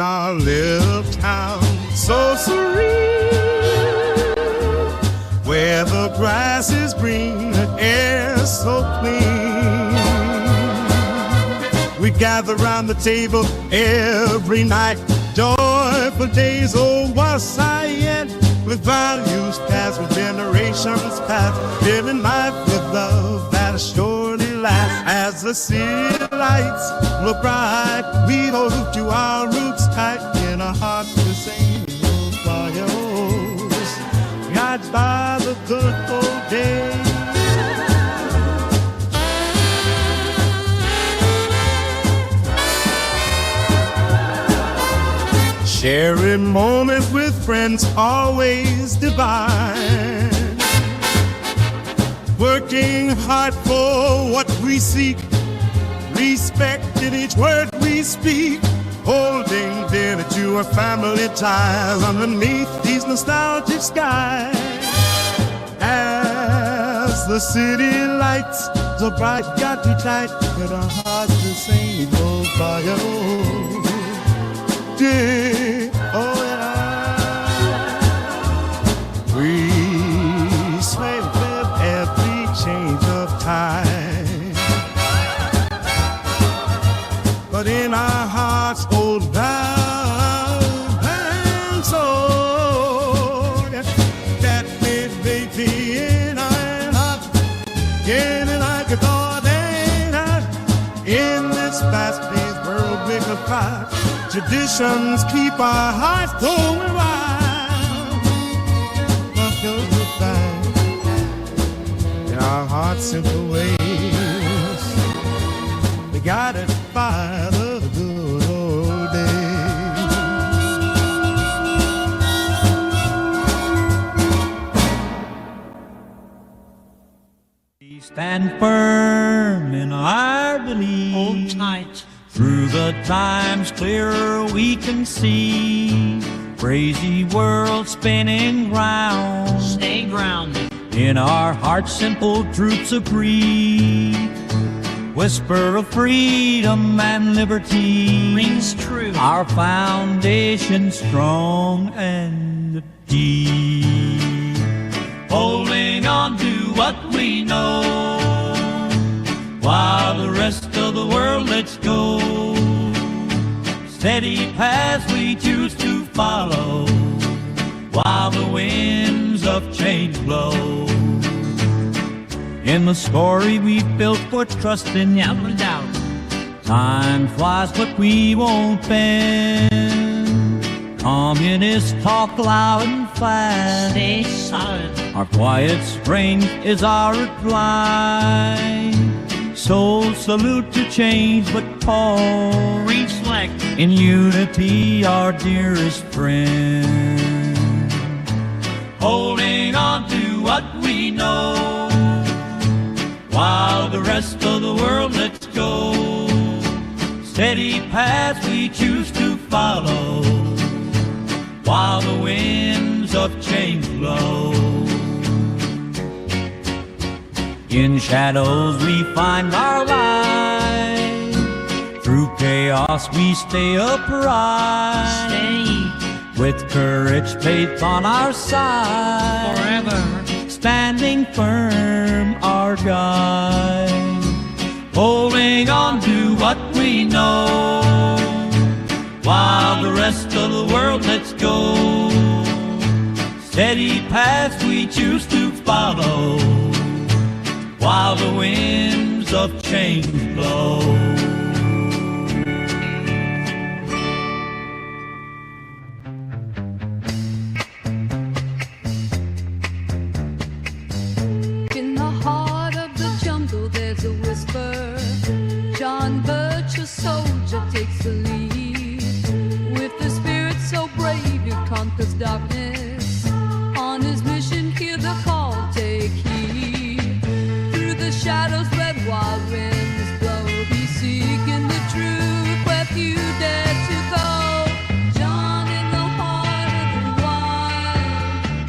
in our little town so serene, where the grass is green, the air so clean. We gather round the table every night, joyful days, oh once I yet, with values past, with generations past, living life with love that surely lasts. As the city lights look bright, we hold to our roots tight, in our hearts the same old choirs, guided by the good old days. Sharing moments with friends always divine, working hard for what we seek, respecting each word we speak, holding dear to our family ties underneath these nostalgic skies. As the city lights so bright got you tight, but our hearts the same old fire. Oh yeah, we sway with every change of time, but in our hearts old love and soul that made baby in our heart, getting like a thought ain't hot in this fast-paced world we could fight. Traditions keep our hearts going wild, but you'll find in our hearts simple ways, we got it by the good old days. We stand firm in our belief. Hold tight. Through the times clearer we can see, crazy world spinning round. Stay grounded. In our hearts simple truths agree, whisper of freedom and liberty Rings true. Our foundation strong and deep, holding on to what we know, while the rest of the world lets go. Steady paths we choose to follow, while the winds of change blow. In the story we've built for trust and Never doubt. time flies but we won't bend. Communists talk loud and fast. Stay solid. Our quiet strength is our reply. So salute to change but pause. Reflect. In unity our dearest friend, holding on to what we know, while the rest of the world lets go. Steady paths we choose to follow, while the winds of change blow. In shadows we find our light, through chaos we stay upright. Stay. With courage, faith on our side, Forever. standing firm our guide, holding on to what we know, while the rest of the world lets go. Steady paths we choose to follow, while the winds of change blow. In the heart of the jungle there's a whisper. John Birch, a soldier, takes the lead. With a spirit so brave he conquers darkness. On his mission hear the call, take heed. Through the shadows red wild winds blow. He's seeking the truth, where few dare to go. John in the heart of the wild.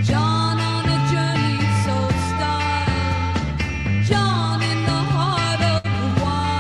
John on a journey so styled. John in the heart of the wild.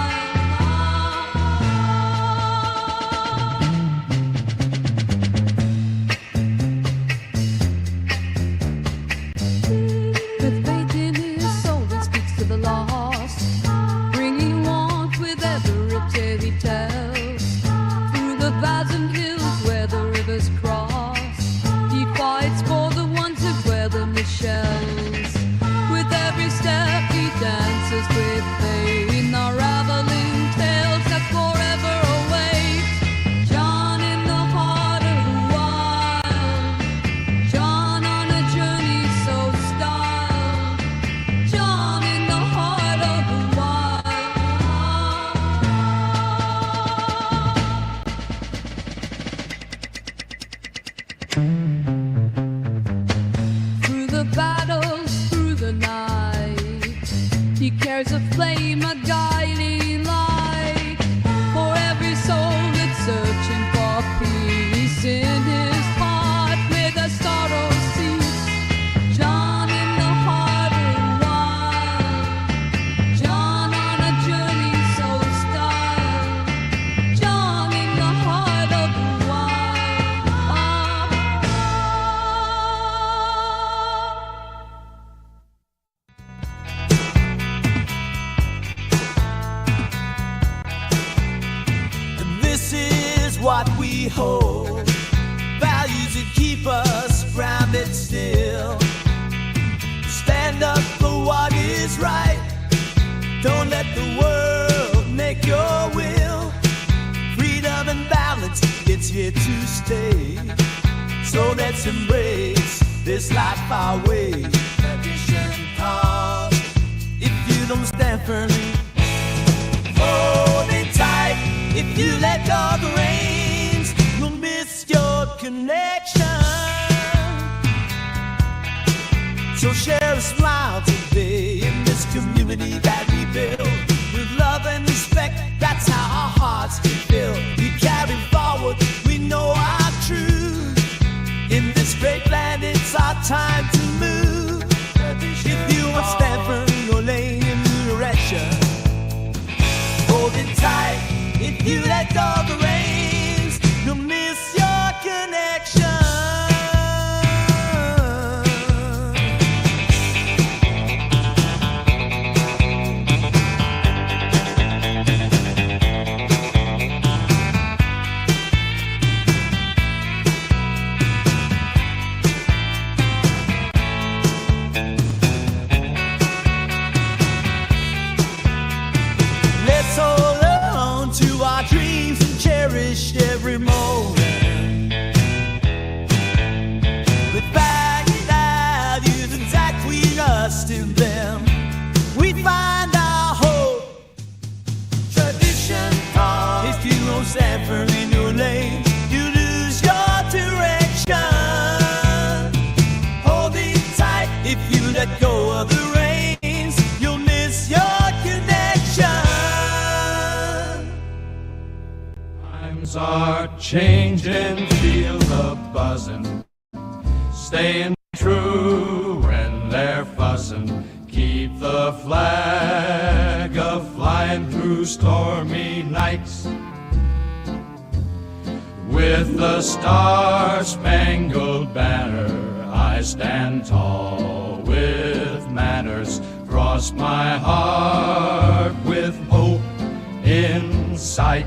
what we hold, values that keep us grounded still. Stand up for what is right, don't let the world make your will. Freedom and balance, it's here to stay. So let's embrace this life our way. Tradition calls, if you don't stand firmly, hold it tight. If you let go of the reins, you'll miss your connection. So share a smile today in this community that we build. With love and respect, that's how our hearts can fill. We carry forward, we know our truth. In this great land, it's our time to move. If you want to stand firm, no lane in new direction. Hold it tight. If you let go of the reins, you'll miss your connection. Let's hold on to our dreams and cherish every moment. With values intact, we trust in them. We find our hope. Tradition calls. If you don't stand firm in your lane, you lose your direction. Hold it tight. If you let go of the reins, you'll miss your connection. Times are changing, feel the buzzing, staying true when they're fussing. Keep the flag a-flying through stormy nights. With the star-spangled banner, I stand tall with manners. Cross my heart with hope in sight.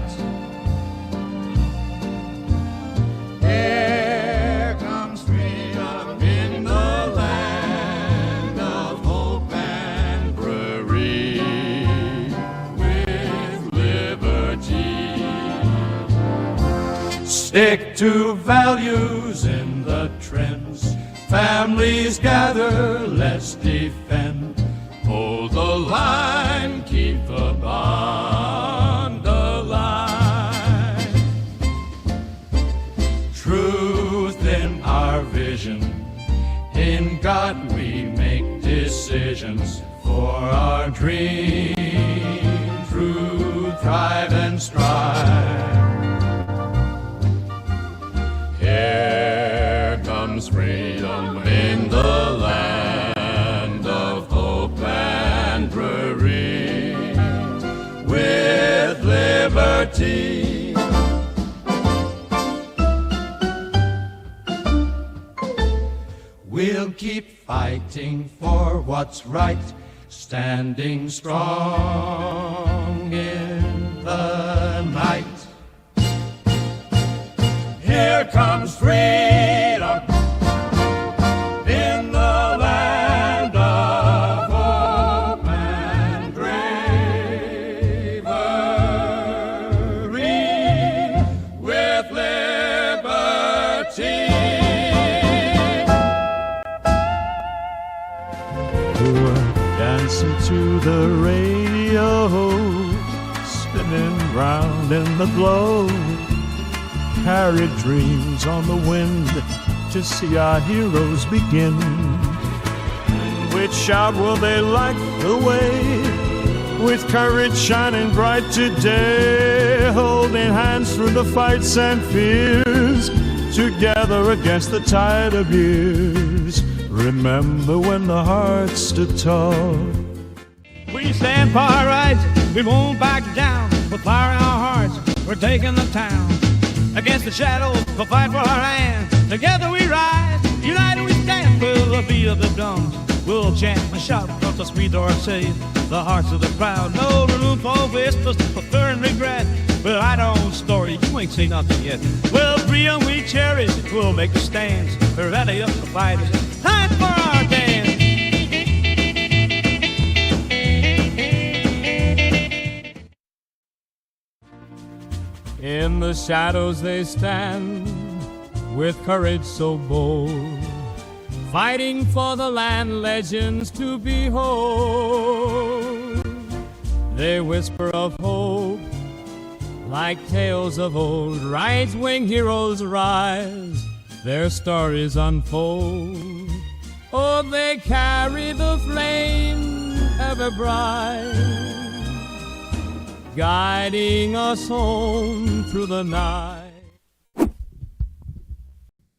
Here comes freedom in the land of hope and prairie with liberty. Stick to values in the trends. Families gather, let's defend. Hold the line, keep the bond alive. Truth in our vision, in God we make decisions. For our dream, true, thrive and strive. Here comes freedom in the land of hope and prairie with liberty. We'll keep fighting for what's right, standing strong in the night. Here comes freedom in the land of hope and bravery with liberty. Dancing to the radio, spinning round in the glow. Carry dreams on the wind to see our heroes begin. With shout will they light the way, with courage shining bright today, holding hands through the fights and fears, together against the tide of years. Remember when the heart stood tall. We stand for our rights, we won't back down. We'll fire our hearts, we're taking the town. Against the shadows, we'll fight for our land. Together we rise, united we stand. Feel the beat of the drums, we'll chant and shout across the street or save the hearts of the crowd. No room for whispers, for fear and regret, but I don't own story. You ain't seen nothing yet. Well, freedom we cherish. We'll make the stands. We're ready up to fight it. Time for our dance. In the shadows they stand, with courage so bold, fighting for the land, legends to behold. They whisper of hope, like tales of old. Right-wing heroes rise, their stories unfold. Oh, they carry the flame ever bright, guiding us home through the night.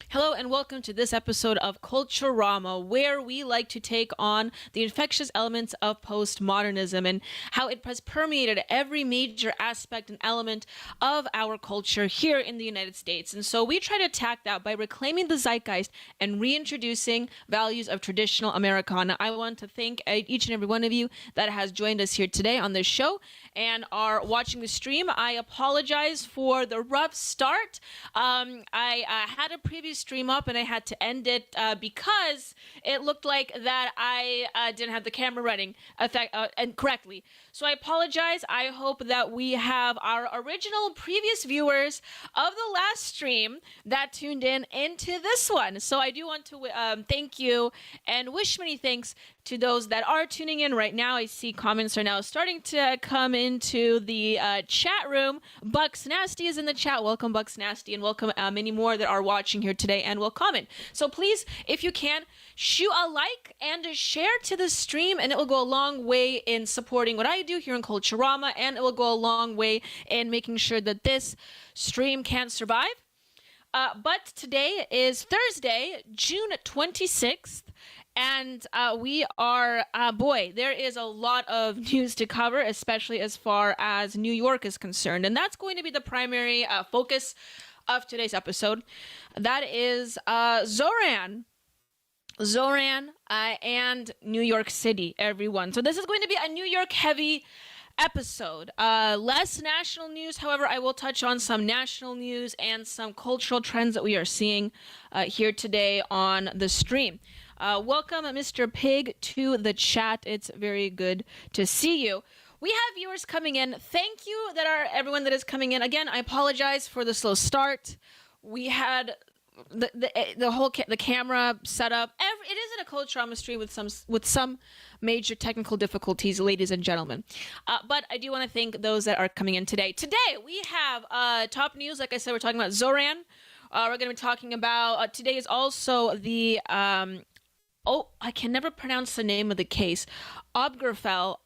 Hello and welcome to this episode of Culturama, where we like to take on the infectious elements of postmodernism and how it has permeated every major aspect and element of our culture here in the United States. And so we try to attack that by reclaiming the zeitgeist and reintroducing values of traditional Americana. I want to thank each and every one of you that has joined us here today on this show and are watching the stream. I apologize for the rough start. I had a previous stream up and I had to end it because it looked like that I didn't have the camera running and correctly. So I apologize. I hope that we have our original previous viewers of the last stream that tuned in into this one. So I do want to thank you and wish many thanks to those that are tuning in right now. I see comments are now starting to come into the chat room. Bucks Nasty is in the chat. Welcome, Bucks Nasty, and welcome many more that are watching here today and will comment. So please, if you can, shoot a like and a share to the stream, and it will go a long way in supporting what I do here in Culturama, and it will go a long way in making sure that this stream can survive. But today is Thursday, June 26th, and we are, there is a lot of news to cover, especially as far as New York is concerned. And that's going to be the primary focus of today's episode. That is Zoran and New York City, everyone. So this is going to be a New York heavy episode. Less national news, however, I will touch on some national news and some cultural trends that we are seeing here today on the stream. Welcome, Mr. Pig, to the chat. It's very good to see you. We have viewers coming in. Thank you everyone that is coming in. Again, I apologize for the slow start. We had the camera set up. It isn't a Culturama stream with some major technical difficulties, ladies and gentlemen. But I do want to thank those that are coming in today. Today we have top news. Like I said, we're talking about Zoran. We're going to be talking about today is also the I can never pronounce the name of the case. Obgerfell.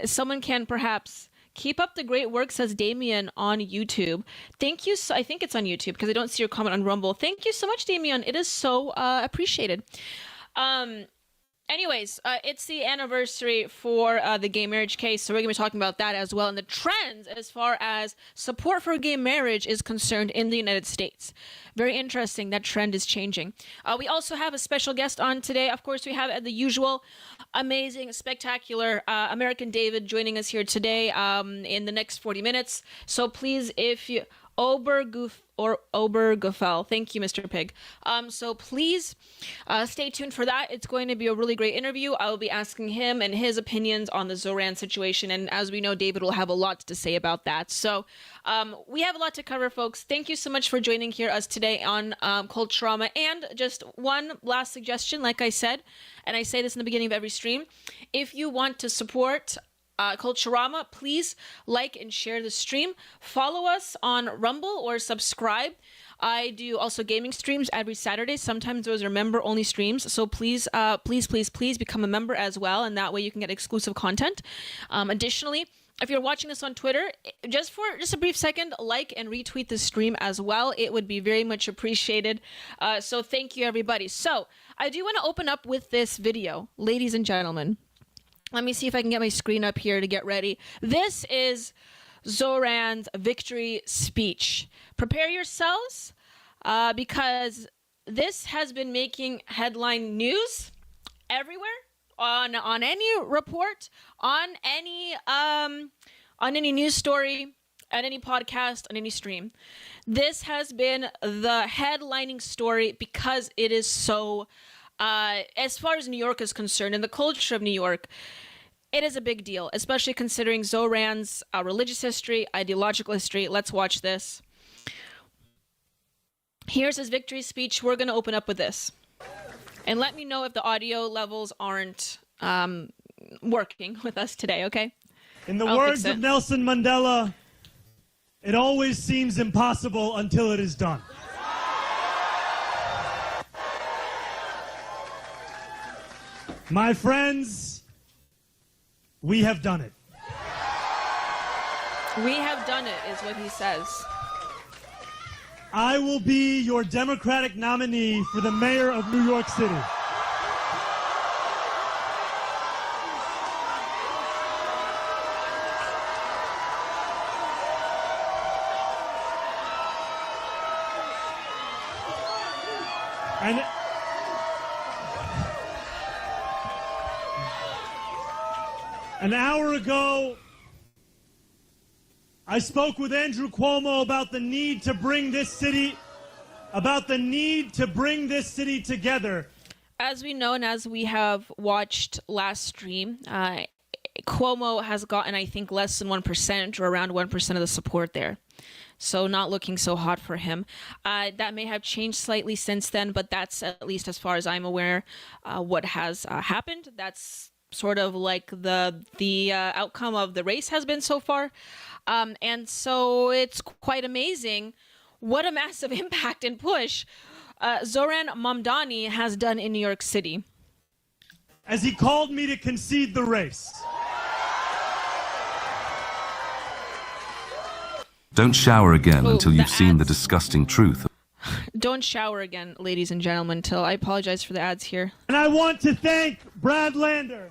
Someone can perhaps keep up the great work, says Damien on YouTube. Thank you. I think it's on YouTube because I don't see your comment on Rumble. Thank you so much, Damien. It is so appreciated. Anyways, it's the anniversary for the gay marriage case, so we're going to be talking about that as well, and the trends as far as support for gay marriage is concerned in the United States. Very interesting. That trend is changing. We also have a special guest on today. Of course, we have the usual amazing, spectacular American David joining us here today in the next 40 minutes. So please, if you... Obergefell. Thank you, Mr. Pig. So please stay tuned for that. It's going to be a really great interview. I will be asking him and his opinions on the Zoran situation. And as we know, David will have a lot to say about that. So we have a lot to cover, folks. Thank you so much for joining us today on Culturama. And just one last suggestion, like I said, and I say this in the beginning of every stream, if you want to support Culturama, please like and share the stream. Follow us on Rumble or subscribe. I do also gaming streams every Saturday. Sometimes those are member-only streams, so please become a member as well, and that way you can get exclusive content. Additionally, if you're watching this on Twitter, just a brief second, like and retweet the stream as well. It would be very much appreciated. So thank you, everybody. So I do want to open up with this video, ladies and gentlemen. Let me see if I can get my screen up here to get ready. This is Zoran's victory speech. Prepare yourselves because this has been making headline news everywhere on any report, on any news story, at any podcast, on any stream. This has been the headlining story because it is so, as far as New York is concerned and the culture of New York, it is a big deal, especially considering Zoran's religious history, ideological history. Let's watch this. Here's his victory speech. We're going to open up with this. And let me know if the audio levels aren't working with us today, okay? In the words of Nelson Mandela, it always seems impossible until it is done. My friends, we have done it. We have done it, is what he says. I will be your Democratic nominee for the mayor of New York City. And an hour ago, I spoke with Andrew Cuomo about the need to bring this city together. As we know and as we have watched last stream, Cuomo has gotten, I think, less than 1% or around 1% of the support there. So not looking so hot for him. That may have changed slightly since then, but that's, at least as far as I'm aware, what has happened. That's sort of like the outcome of the race has been so far. And so it's quite amazing what a massive impact and push Zoran Mamdani has done in New York City. As he called me to concede the race. Don't shower again until you've seen the disgusting truth. Don't shower again, ladies and gentlemen, till I apologize for the ads here. And I want to thank Brad Lander.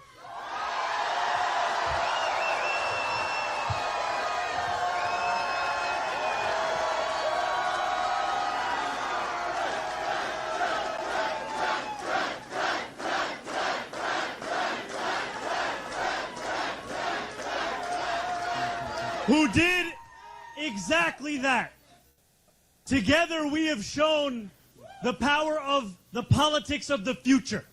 Who did exactly that. Together we have shown the power of the politics of the future.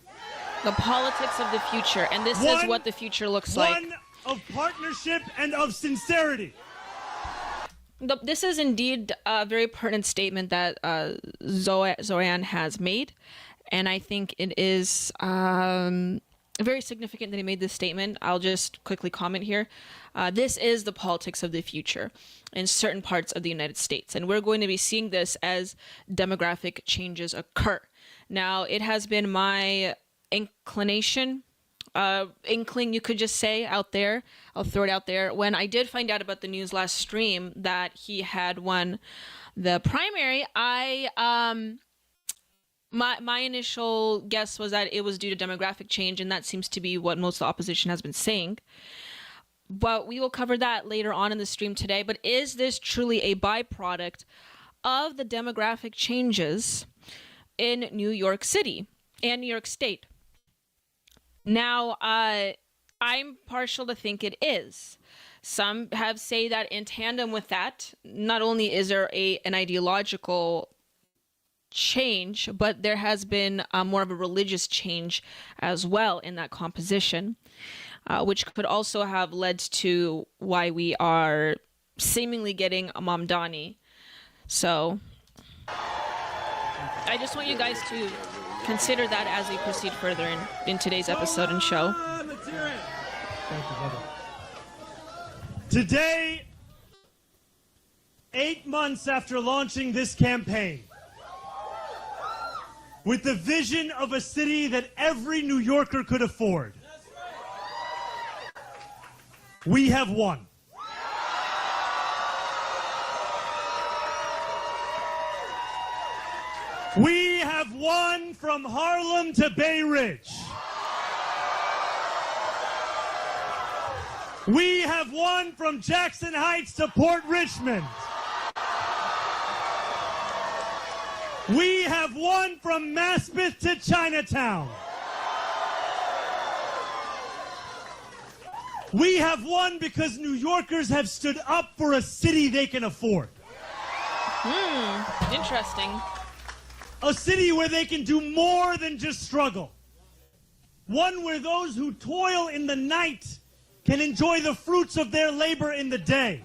The politics of the future, and this is what the future looks like. One of partnership and of sincerity. This is indeed a very pertinent statement that Zoran has made, and I think it is very significant that he made this statement. I'll just quickly comment here. This is the politics of the future in certain parts of the United States, and we're going to be seeing this as demographic changes occur. Now, it has been my inkling, you could just say out there, I'll throw it out there, when I did find out about the news last stream that he had won the primary, my initial guess was that it was due to demographic change, and that seems to be what most of the opposition has been saying. But we will cover that later on in the stream today. But is this truly a byproduct of the demographic changes in New York City and New York State? Now, I'm partial to think it is. Some have say that in tandem with that, not only is there an ideological change, but there has been more of a religious change as well in that composition, which could also have led to why we are seemingly getting a Mamdani. So I just want you guys to consider that as we proceed further in today's episode and show. Thank you, brother. Today, 8 months after launching this campaign, with the vision of a city that every New Yorker could afford, we have won. We have won from Harlem to Bay Ridge. We have won from Jackson Heights to Port Richmond. We have won from Maspeth to Chinatown. We have won because New Yorkers have stood up for a city they can afford. Interesting. A city where they can do more than just struggle. One where those who toil in the night can enjoy the fruits of their labor in the day.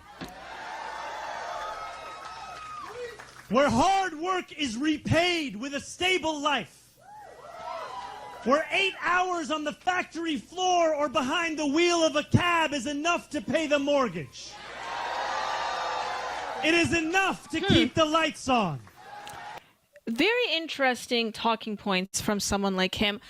Where hard work is repaid with a stable life. Where 8 hours on the factory floor or behind the wheel of a cab is enough to pay the mortgage. It is enough to keep the lights on. Very interesting talking points from someone like him.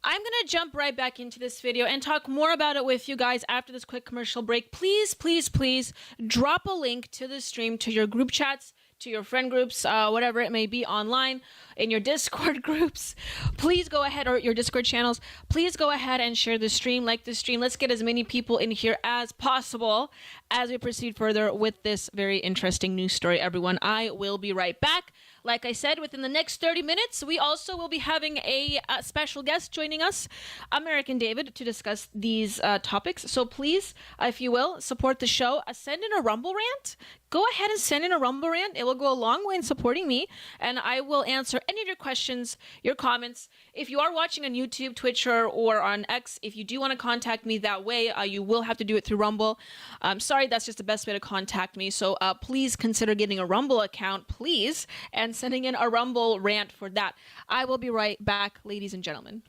I'm going to jump right back into this video and talk more about it with you guys after this quick commercial break. Please, please, please drop a link to the stream to your group chats, to your friend groups, whatever it may be online, in your Discord groups. Please go ahead, or your Discord channels. Please go ahead and share the stream, like the stream. Let's get as many people in here as possible as we proceed further with this very interesting news story, everyone. I will be right back. Like I said, within the next 30 minutes, we also will be having a special guest joining us, American David, to discuss these topics. So please, if you will, support the show. Send in a Rumble rant. Go ahead and send in a Rumble rant. It will go a long way in supporting me, and I will answer any of your questions, your comments. If you are watching on YouTube, Twitch, or on X, if you do want to contact me that way, you will have to do it through Rumble. I'm sorry, that's just the best way to contact me. So please consider getting a Rumble account, please, and sending in a Rumble rant for that. I will be right back, ladies and gentlemen.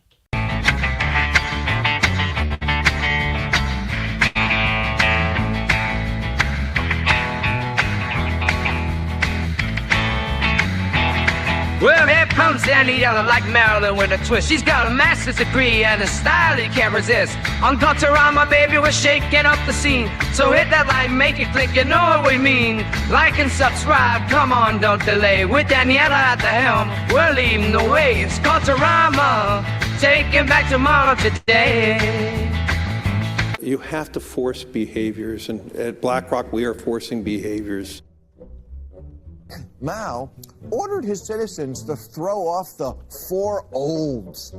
Well, here comes Daniela like Marilyn with a twist. She's got a master's degree and a style you can't resist. On Culturama, baby, we're shaking up the scene. So hit that like, make it click, you know what we mean. Like and subscribe, come on, don't delay. With Daniela at the helm, we're leading the way. It's Culturama, taking back tomorrow today. You have to force behaviors, and at BlackRock, we are forcing behaviors. Mao ordered his citizens to throw off the 4 olds.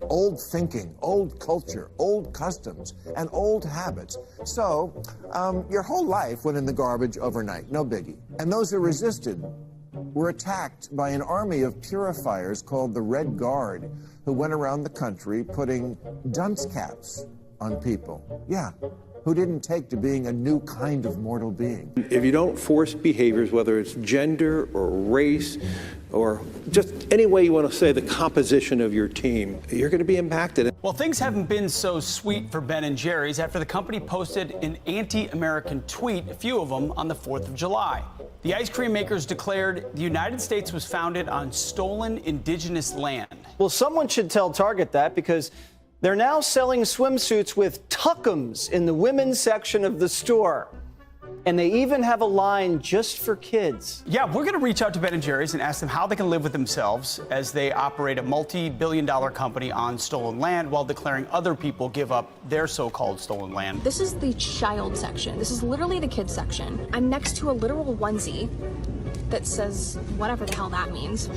Old thinking, old culture, old customs, and old habits. So, your whole life went in the garbage overnight, no biggie. And those who resisted were attacked by an army of purifiers called the Red Guard, who went around the country putting dunce caps on people. Yeah. Who didn't take to being a new kind of mortal being. If you don't force behaviors, whether it's gender or race or just any way you want to say the composition of your team, you're going to be impacted. Well, things haven't been so sweet for Ben & Jerry's after the company posted an anti-American tweet, a few of them, on the 4th of July. The ice cream makers declared the United States was founded on stolen indigenous land. Well, someone should tell Target that, because they're now selling swimsuits with tuckums in the women's section of the store. And they even have a line just for kids. Yeah, we're going to reach out to Ben & Jerry's and ask them how they can live with themselves as they operate a multi-billion-dollar company on stolen land while declaring other people give up their so-called stolen land. This is the child section. This is literally the kids section. I'm next to a literal onesie that says whatever the hell that means.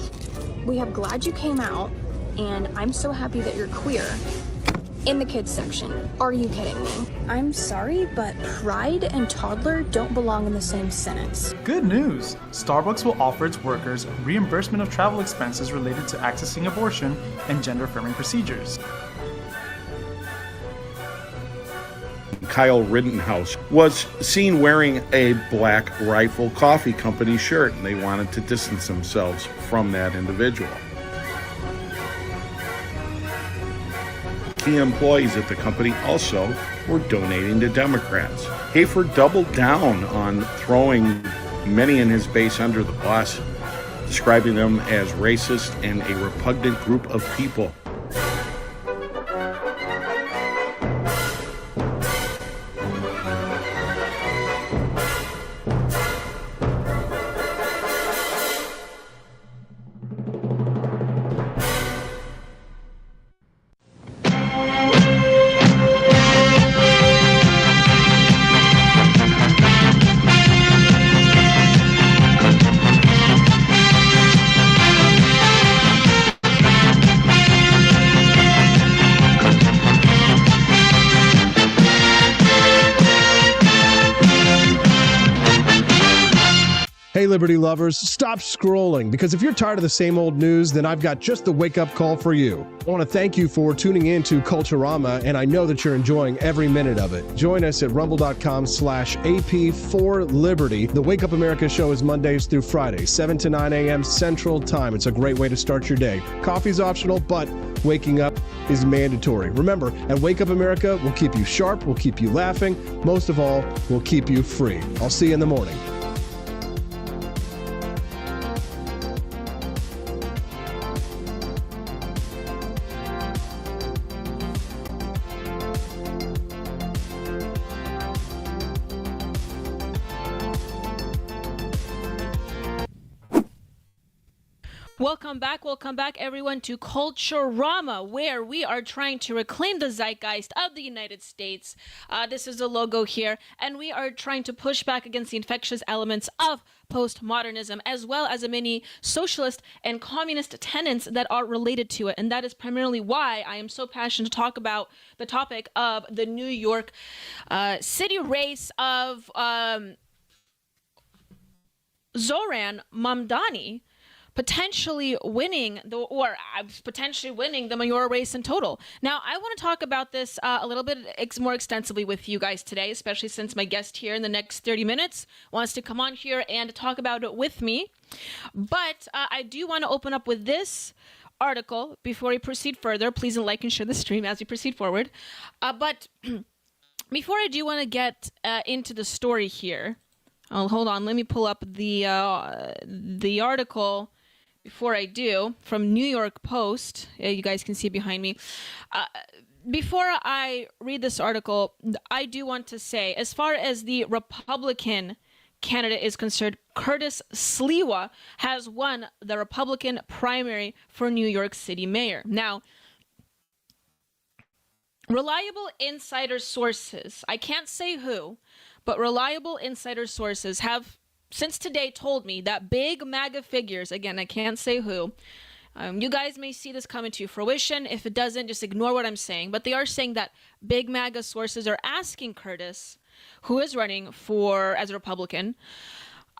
We have "Glad you came out" and "I'm so happy that you're queer" in the kids section. Are you kidding me? I'm sorry, but pride and toddler don't belong in the same sentence. Good news! Starbucks will offer its workers reimbursement of travel expenses related to accessing abortion and gender-affirming procedures. Kyle Rittenhouse was seen wearing a Black Rifle Coffee Company shirt, and they wanted to distance themselves from that individual. Key employees at the company also were donating to Democrats. Hafer doubled down on throwing many in his base under the bus, describing them as racist and a repugnant group of people. Hey, Liberty lovers, stop scrolling, because if you're tired of the same old news, then I've got just the wake-up call for you. I want to thank you for tuning in to Culturama, and I know that you're enjoying every minute of it. Join us at rumble.com/AP4Liberty. The Wake Up America show is Mondays through Fridays, 7 to 9 a.m. Central Time. It's a great way to start your day. Coffee's optional, but waking up is mandatory. Remember, at Wake Up America, we'll keep you sharp, we'll keep you laughing, most of all, we'll keep you free. I'll see you in the morning. Welcome back, everyone, to Culturama, where we are trying to reclaim the zeitgeist of the United States. This is the logo here, and we are trying to push back against the infectious elements of postmodernism, as well as the many socialist and communist tenets that are related to it. And that is primarily why I am so passionate to talk about the topic of the New York City race of Zohran Mamdani potentially winning the mayoral race in total. Now, I want to talk about this a little bit more extensively with you guys today, especially since my guest here in the next 30 minutes wants to come on here and talk about it with me. But I do want to open up with this article before we proceed further. Please like and share the stream as we proceed forward. But before I do want to get into the story here, hold on, let me pull up the article. Before I do, from New York Post, you guys can see it behind me. Before I read this article, I do want to say, as far as the Republican candidate is concerned, Curtis Sliwa has won the Republican primary for New York City mayor. Now, reliable insider sources, I can't say who, but reliable insider sources have since today told me that big MAGA figures, again, I can't say who, you guys may see this coming to fruition. If it doesn't, just ignore what I'm saying. But they are saying that big MAGA sources are asking Curtis, who is running as a Republican,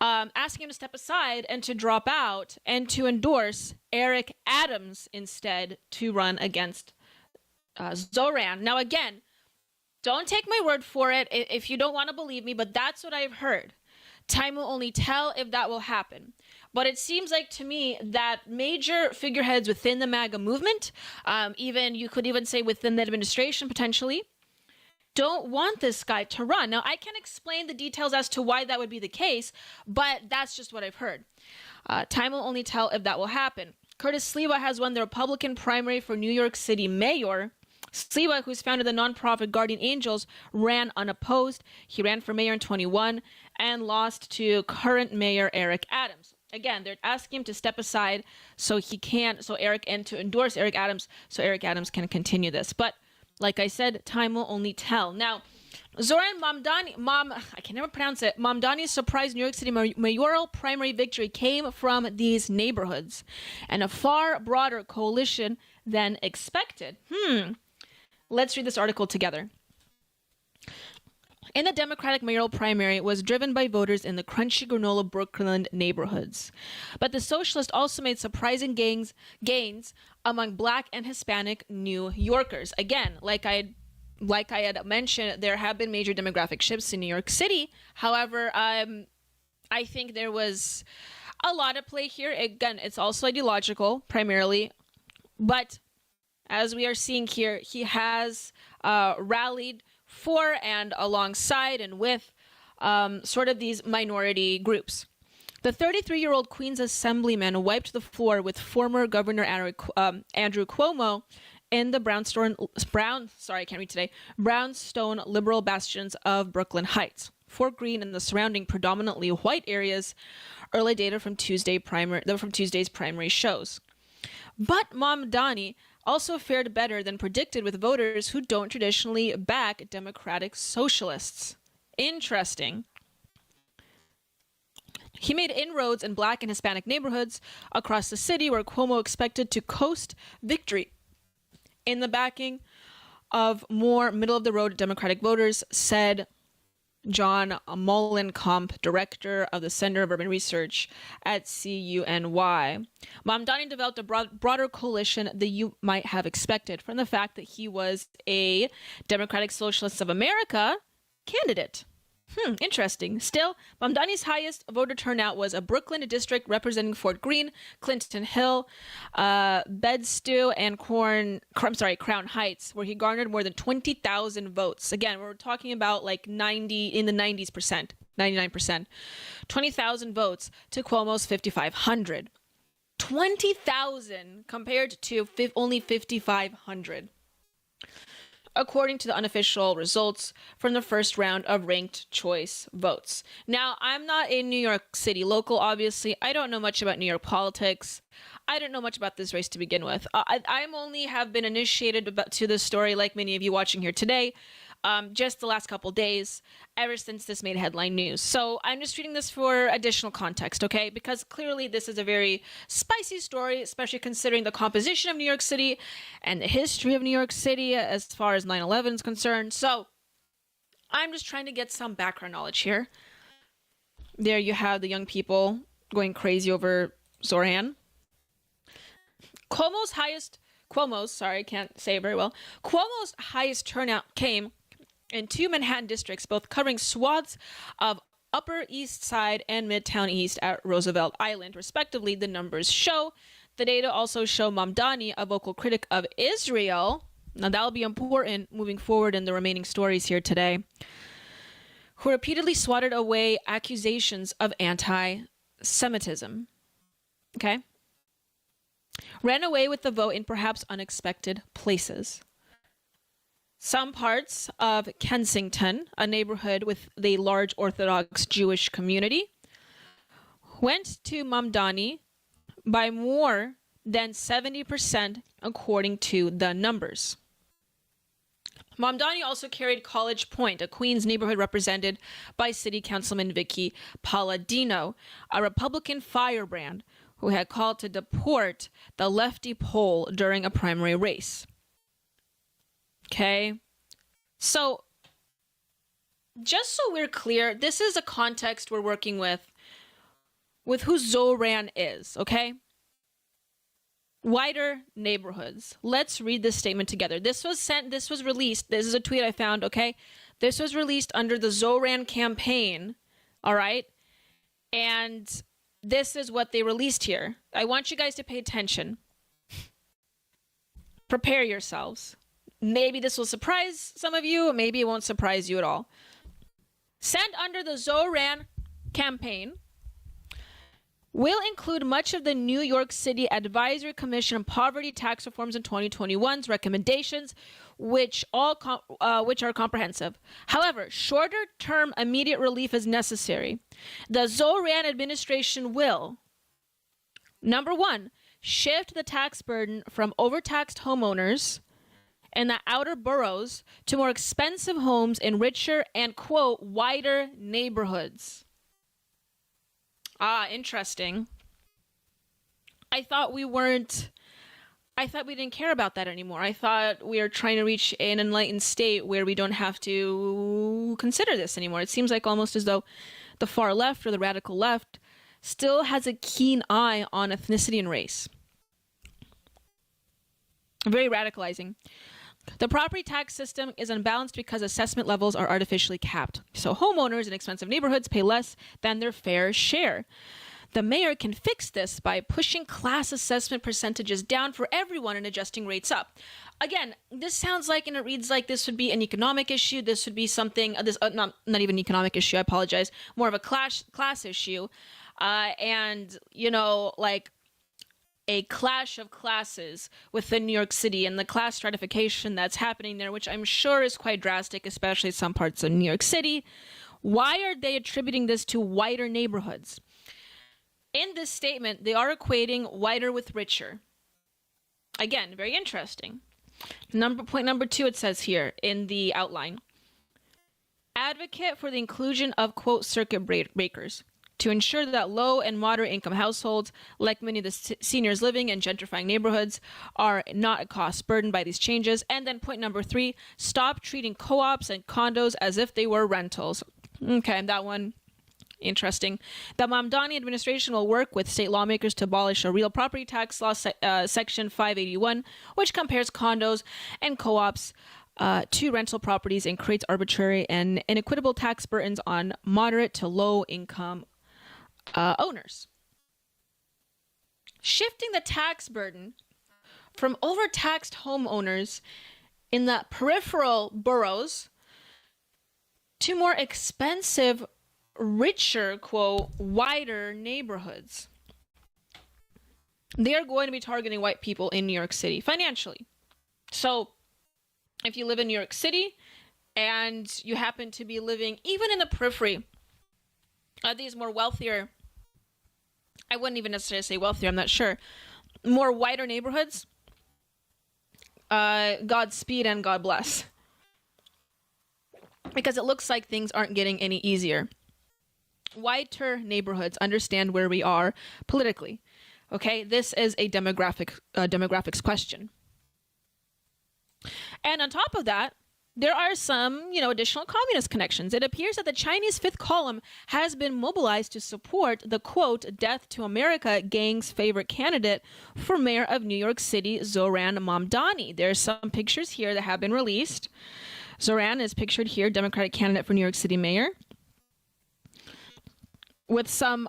asking him to step aside and to drop out and to endorse Eric Adams instead to run against Zohran. Now, again, don't take my word for it if you don't want to believe me, but that's what I've heard. Time will only tell if that will happen. But it seems like to me that major figureheads within the MAGA movement, you could even say within the administration potentially, don't want this guy to run. Now, I can't explain the details as to why that would be the case, but that's just what I've heard. Time will only tell if that will happen. Curtis Sliwa has won the Republican primary for New York City mayor. Sliwa, who's founded the nonprofit Guardian Angels, ran unopposed. He ran for mayor in 2021 and lost to current mayor Eric Adams. Again, they're asking him to step aside to endorse Eric Adams so Eric Adams can continue this. But like I said, time will only tell. Now, Zohran Mamdani's surprise New York City mayoral primary victory came from these neighborhoods and a far broader coalition than expected. Let's read this article together. In the Democratic mayoral primary was driven by voters in the Crunchy Granola Brooklyn neighborhoods. But the socialist also made surprising gains among Black and Hispanic New Yorkers. Again, like I had mentioned, there have been major demographic shifts in New York City. However, I think there was a lot at play here. Again, it's also ideological primarily, but as we are seeing here, he has rallied for and alongside and with sort of these minority groups. The 33-year-old Queens Assemblyman wiped the floor with former Governor Andrew Cuomo in the brownstone liberal bastions of Brooklyn Heights. Fort Greene and the surrounding predominantly white areas, early data from Tuesday's primary shows. But Mamdani also fared better than predicted with voters who don't traditionally back democratic socialists. Interesting. He made inroads in Black and Hispanic neighborhoods across the city where Cuomo expected to coast victory. In the backing of more middle-of-the-road Democratic voters said John Molenkamp, director of the Center of Urban Research at CUNY. Mamdani developed a broader coalition than you might have expected from the fact that he was a Democratic Socialists of America candidate. Interesting. Still, Mamdani's highest voter turnout was a Brooklyn district representing Fort Greene, Clinton Hill, Bed-Stuy, and Crown Heights, where he garnered more than 20,000 votes. Again, we're talking about like 99%. 20,000 votes to Cuomo's 5,500. 20,000 compared to only 5,500. According to the unofficial results from the first round of ranked choice votes. Now, I'm not a New York City local, obviously. I don't know much about New York politics. I don't know much about this race to begin with. I'm only have been initiated to this story, like many of you watching here today, just the last couple days, ever since this made headline news. So I'm just reading this for additional context, okay? Because clearly this is a very spicy story, especially considering the composition of New York City and the history of New York City as far as 9/11 is concerned. So I'm just trying to get some background knowledge here. There you have the young people going crazy over Zoran. Cuomo's highest turnout came in two Manhattan districts, both covering swaths of Upper East Side and Midtown East at Roosevelt Island, respectively, the numbers show. The data also show Mamdani, a vocal critic of Israel, now that'll be important moving forward in the remaining stories here today, who repeatedly swatted away accusations of anti-Semitism. Okay? Ran away with the vote in perhaps unexpected places. Some parts of Kensington, a neighborhood with a large Orthodox Jewish community, went to Mamdani by more than 70% according to the numbers. Mamdani also carried College Point, a Queens neighborhood represented by City Councilman Vicky Palladino, a Republican firebrand who had called to deport the lefty pole during a primary race. Okay, so just so we're clear, this is a context we're working with who Zoran is, okay? Wider neighborhoods. Let's read this statement together. This was released, this is a tweet I found, okay? This was released under the Zoran campaign, all right? And this is what they released here. I want you guys to pay attention. Prepare yourselves. Maybe this will surprise some of you, maybe it won't surprise you at all. Sent under the Zoran campaign will include much of the New York City Advisory Commission on Poverty Tax Reforms in 2021's recommendations, which are comprehensive. However, shorter-term immediate relief is necessary. The Zoran administration will, number one, shift the tax burden from overtaxed homeowners in the outer boroughs to more expensive homes in richer and, quote, wider neighborhoods. Interesting. I thought we didn't care about that anymore. I thought we are trying to reach an enlightened state where we don't have to consider this anymore. It seems like almost as though the far left or the radical left still has a keen eye on ethnicity and race. Very radicalizing. The property tax system is unbalanced because assessment levels are artificially capped. So homeowners in expensive neighborhoods pay less than their fair share. The mayor can fix this by pushing class assessment percentages down for everyone and adjusting rates up. Again, this sounds like, and it reads like this would be an economic issue. This would be something, not even an economic issue, I apologize, more of a class issue. And, like a clash of classes within New York City and the class stratification that's happening there, which I'm sure is quite drastic, especially in some parts of New York City. Why are they attributing this to wider neighborhoods? In this statement, they are equating wider with richer. Again, very interesting. Point number 2, it says here in the outline. Advocate for the inclusion of, quote, circuit breakers to ensure that low and moderate income households, like many of the seniors living in gentrifying neighborhoods, are not a cost burden by these changes. And then point number 3, stop treating co-ops and condos as if they were rentals. Okay, that one. Interesting. The Mamdani administration will work with state lawmakers to abolish a real property tax law, Section 581, which compares condos and co-ops to rental properties and creates arbitrary and inequitable tax burdens on moderate to low income owners. Shifting the tax burden from overtaxed homeowners in the peripheral boroughs to more expensive, richer, quote, wider neighborhoods. They are going to be targeting white people in New York City financially. So if you live in New York City and you happen to be living even in the periphery of these more wealthier, I wouldn't even necessarily say wealthier, I'm not sure, more wider neighborhoods, Godspeed and God bless. Because it looks like things aren't getting any easier. Whiter neighborhoods understand where we are politically. Okay, this is a demographics question. And on top of that, there are some, additional communist connections. It appears that the Chinese Fifth Column has been mobilized to support the, quote, Death to America gang's favorite candidate for mayor of New York City, Zohran Mamdani. There's some pictures here that have been released. Zohran is pictured here, Democratic candidate for New York City mayor, with some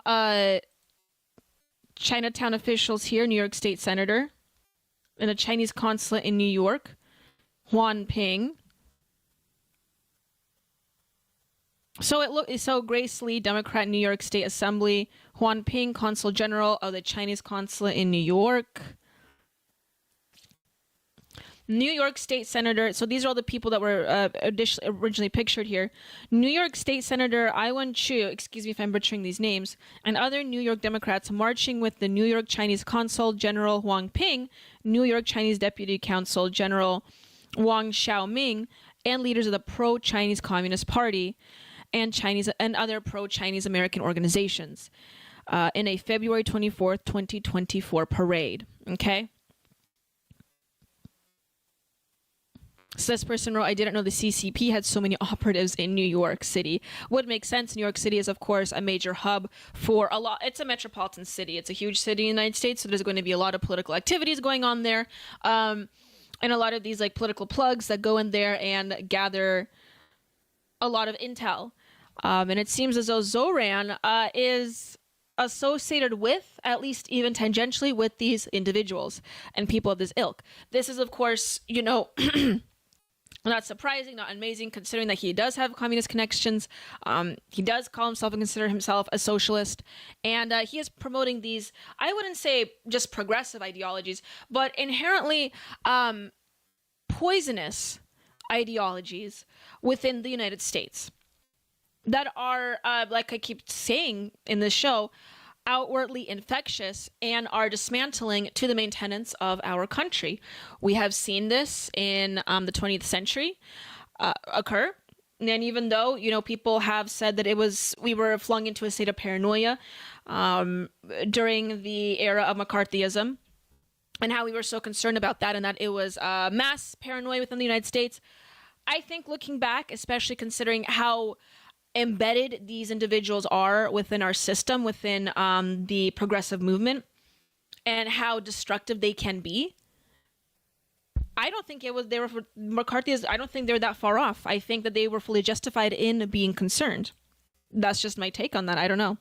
Chinatown officials here, New York State Senator, and a Chinese consulate in New York, Huan Ping. So Grace Lee, Democrat, New York State Assembly, Huan Ping, Consul General of the Chinese Consulate in New York. New York State Senator, so these are all the people that were originally pictured here. New York State Senator Iwan Chu, excuse me if I'm butchering these names, and other New York Democrats marching with the New York Chinese Consul General Huang Ping, New York Chinese Deputy Consul General Wang Xiaoming, and leaders of the pro-Chinese Communist Party and other pro-Chinese American organizations in a February 24th, 2024 parade. Okay? So this person wrote, I didn't know the CCP had so many operatives in New York City. Would make sense. New York City is, of course, a major hub for a lot. It's a metropolitan city. It's a huge city in the United States, so there's going to be a lot of political activities going on there. And a lot of these political plugs that go in there and gather a lot of intel. And it seems as though Zohran is associated with, at least even tangentially, with these individuals and people of this ilk. This is, of course, not surprising, not amazing, considering that he does have communist connections. He does call himself and consider himself a socialist. And he is promoting these, I wouldn't say just progressive ideologies, but inherently poisonous ideologies within the United States that are, like I keep saying in this show, outwardly infectious and are dismantling to the main tenets of our country. We have seen this in the 20th century occur. And even though, people have said that we were flung into a state of paranoia during the era of McCarthyism, and how we were so concerned about that, and that it was mass paranoia within the United States. I think looking back, especially considering how embedded these individuals are within our system, within the progressive movement, and how destructive they can be, I don't think they were for McCarthyism. I don't think they're that far off. I think that they were fully justified in being concerned. That's just my take on that. I don't know.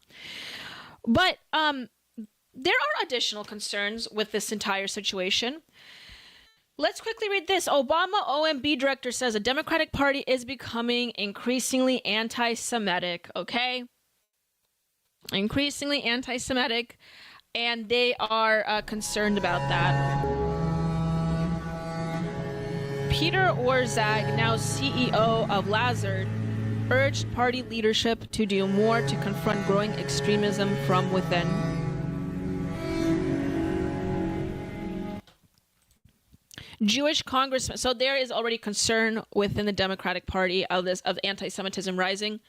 But there are additional concerns with this entire situation. Let's quickly read this. Obama OMB director says the Democratic Party is becoming increasingly anti-Semitic, okay? Increasingly anti-Semitic, and they are concerned about that. Peter Orszag, now CEO of Lazard, urged party leadership to do more to confront growing extremism from within. Jewish congressman. So there is already concern within the Democratic Party of anti-Semitism rising.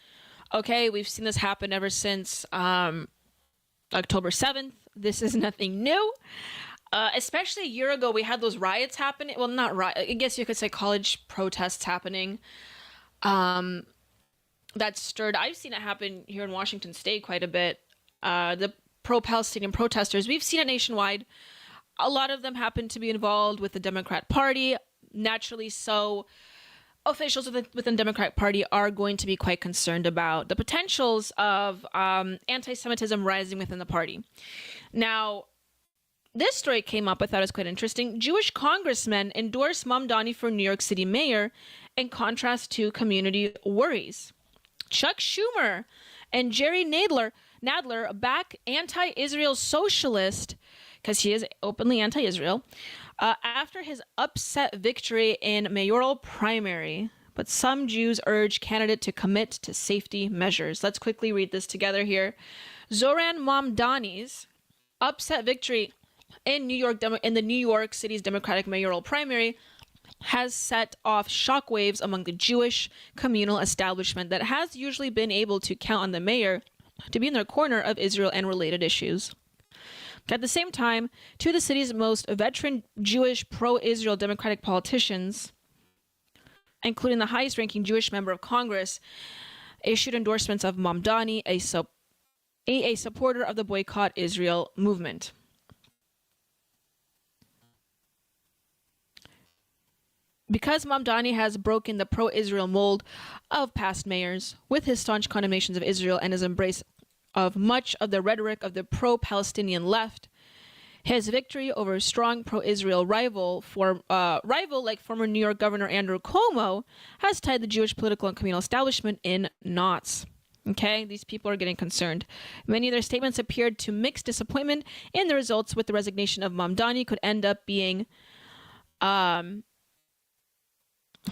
Okay, we've seen this happen ever since October 7th. This is nothing new. Especially a year ago, we had those riots happening. Well, not riots. I guess you could say college protests happening. that stirred. I've seen it happen here in Washington State quite a bit. The pro-Palestinian protesters, we've seen it nationwide. A lot of them happen to be involved with the Democrat Party. Naturally so, officials within the Democratic Party are going to be quite concerned about the potentials of anti-Semitism rising within the party. Now, this story came up, I thought it was quite interesting. Jewish congressmen endorse Mamdani for New York City mayor in contrast to community worries. Chuck Schumer and Jerry Nadler back anti-Israel socialist, because he is openly anti-Israel, after his upset victory in mayoral primary. But some Jews urge candidate to commit to safety measures. Let's quickly read this together here. Zoran Mamdani's upset victory in the New York City's Democratic mayoral primary has set off shockwaves among the Jewish communal establishment that has usually been able to count on the mayor to be in their corner of Israel and related issues. At the same time, two of the city's most veteran Jewish pro-Israel Democratic politicians, including the highest-ranking Jewish member of Congress, issued endorsements of Mamdani, a supporter of the Boycott Israel movement. Because Mamdani has broken the pro-Israel mold of past mayors, with his staunch condemnations of Israel and his embrace of much of the rhetoric of the pro-Palestinian left, his victory over a strong pro-Israel rival like former New York Governor Andrew Cuomo has tied the Jewish political and communal establishment in knots. Okay, these people are getting concerned. Many of their statements appeared to mix disappointment in the results, with the resignation of Mamdani could end up being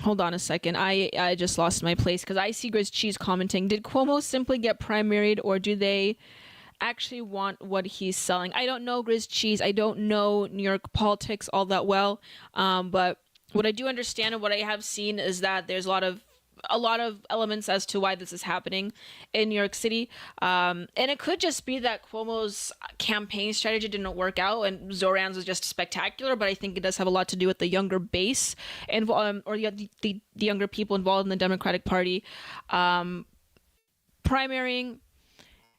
hold on a second. I just lost my place because I see Grizz Cheese commenting. Did Cuomo simply get primaried, or do they actually want what he's selling? I don't know, Grizz Cheese. I don't know New York politics all that well. But what I do understand and what I have seen is that there's a lot of elements as to why this is happening in New York City. And it could just be that Cuomo's campaign strategy didn't work out and Zoran's was just spectacular, but I think it does have a lot to do with the younger base and or the younger people involved in the Democratic Party primarying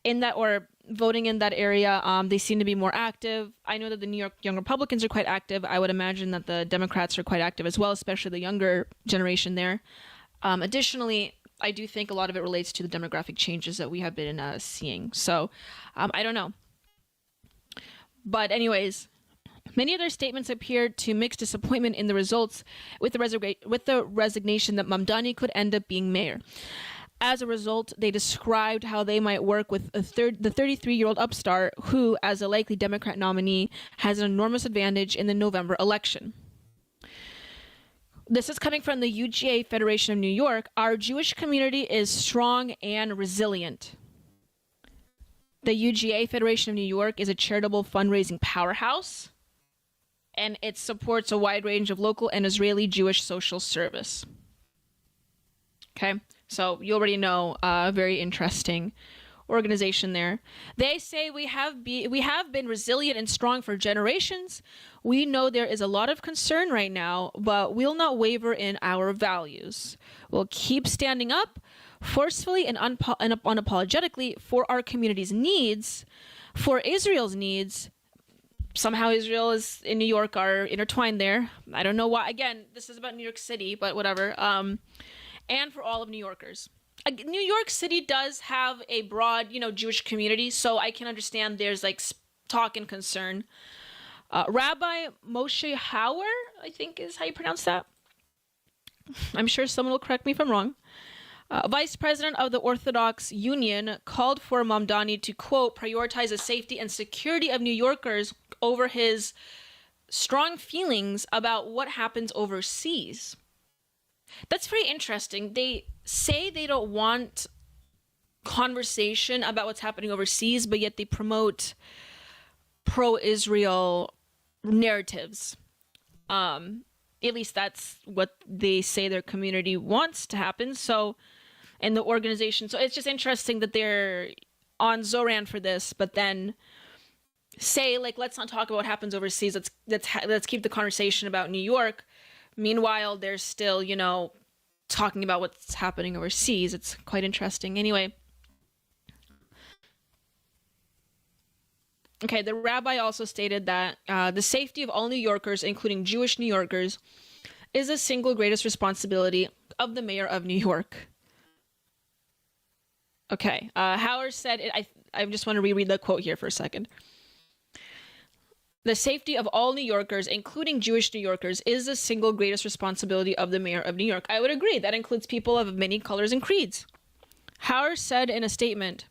in that or voting in that area. They seem to be more active. I know that the New York Young Republicans are quite active. I would imagine that the Democrats are quite active as well, especially the younger generation there. Additionally, I do think a lot of it relates to the demographic changes that we have been seeing. So, I don't know. But anyways, many of their statements appeared to mix disappointment in the results with the resignation that Mamdani could end up being mayor. As a result, they described how they might work with the 33-year-old upstart who, as a likely Democrat nominee, has an enormous advantage in the November election. This is coming from the UGA Federation of New York. Our Jewish community is strong and resilient. The UGA Federation of New York is a charitable fundraising powerhouse, and it supports a wide range of local and Israeli Jewish social service. Okay, so you already know a very interesting organization there. They say we have been resilient and strong for generations. We know there is a lot of concern right now, but we'll not waver in our values. We'll keep standing up forcefully and unapologetically for our community's needs, for Israel's needs. Somehow Israel is in New York are intertwined there. I don't know why. Again, this is about New York City, but whatever. And for all of New Yorkers. New York City does have a broad, Jewish community, so I can understand there's like talk and concern. Rabbi Moshe Hauer, I think is how you pronounce that. I'm sure someone will correct me if I'm wrong. Vice President of the Orthodox Union called for Mamdani to, quote, prioritize the safety and security of New Yorkers over his strong feelings about what happens overseas. That's very interesting. They say they don't want conversation about what's happening overseas, but yet they promote pro-Israel narratives. At least that's what they say their community wants to happen. So, in the organization, so it's just interesting that they're on Zoran for this, but then say like, let's not talk about what happens overseas. Let's keep the conversation about New York. Meanwhile, there's still, talking about what's happening overseas. It's quite interesting. Anyway. Okay, the rabbi also stated that the safety of all New Yorkers, including Jewish New Yorkers, is the single greatest responsibility of the mayor of New York. Okay, Howard said, I just want to reread the quote here for a second. The safety of all New Yorkers, including Jewish New Yorkers, is the single greatest responsibility of the mayor of New York. I would agree. That includes people of many colors and creeds. Howard said in a statement,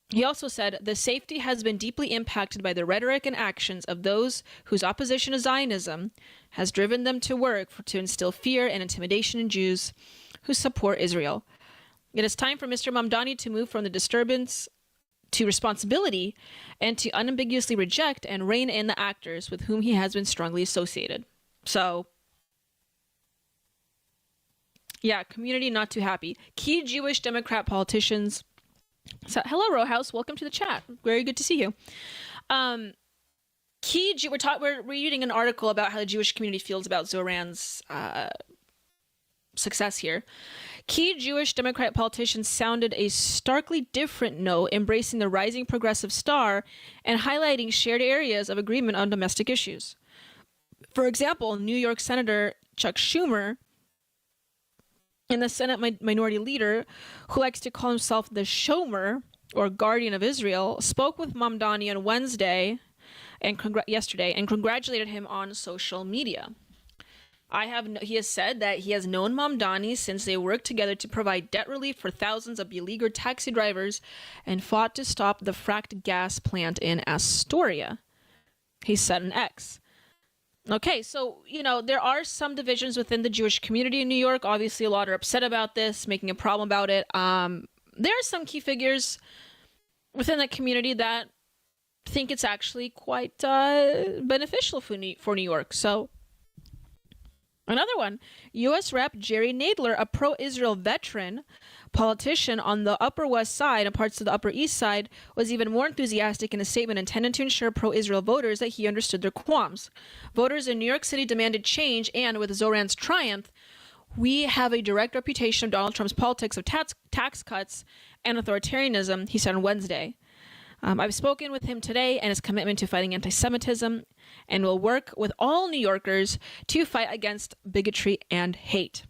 he also said, the safety has been deeply impacted by the rhetoric and actions of those whose opposition to Zionism has driven them to work to instill fear and intimidation in Jews who support Israel. It is time for Mr. Mamdani to move from the disturbance to responsibility and to unambiguously reject and rein in the actors with whom he has been strongly associated. So, yeah, community not too happy. Key Jewish Democrat politicians. So, hello, Row House. Welcome to the chat. Very good to see you. We're reading an article about how the Jewish community feels about Zoran's success here. Key Jewish Democrat politicians sounded a starkly different note, embracing the rising progressive star and highlighting shared areas of agreement on domestic issues. For example, New York Senator Chuck Schumer, and the Senate minority leader, who likes to call himself the Shomer, or Guardian of Israel, spoke with Mamdani on Wednesday and yesterday and congratulated him on social media. He has said that he has known Mamdani since they worked together to provide debt relief for thousands of beleaguered taxi drivers and fought to stop the fracked gas plant in Astoria. He said in X. Okay, so, there are some divisions within the Jewish community in New York. Obviously, a lot are upset about this, making a problem about it. There are some key figures within that community that think it's actually quite beneficial for New York. So, another one, U.S. Rep. Jerry Nadler, a pro-Israel veteran politician on the Upper West Side and parts of the Upper East Side, was even more enthusiastic in a statement intended to ensure pro-Israel voters that he understood their qualms. Voters in New York City demanded change, and with Zoran's triumph, we have a direct reputation of Donald Trump's politics of tax cuts and authoritarianism, he said on Wednesday. I've spoken with him today and his commitment to fighting anti-Semitism, and will work with all New Yorkers to fight against bigotry and hate.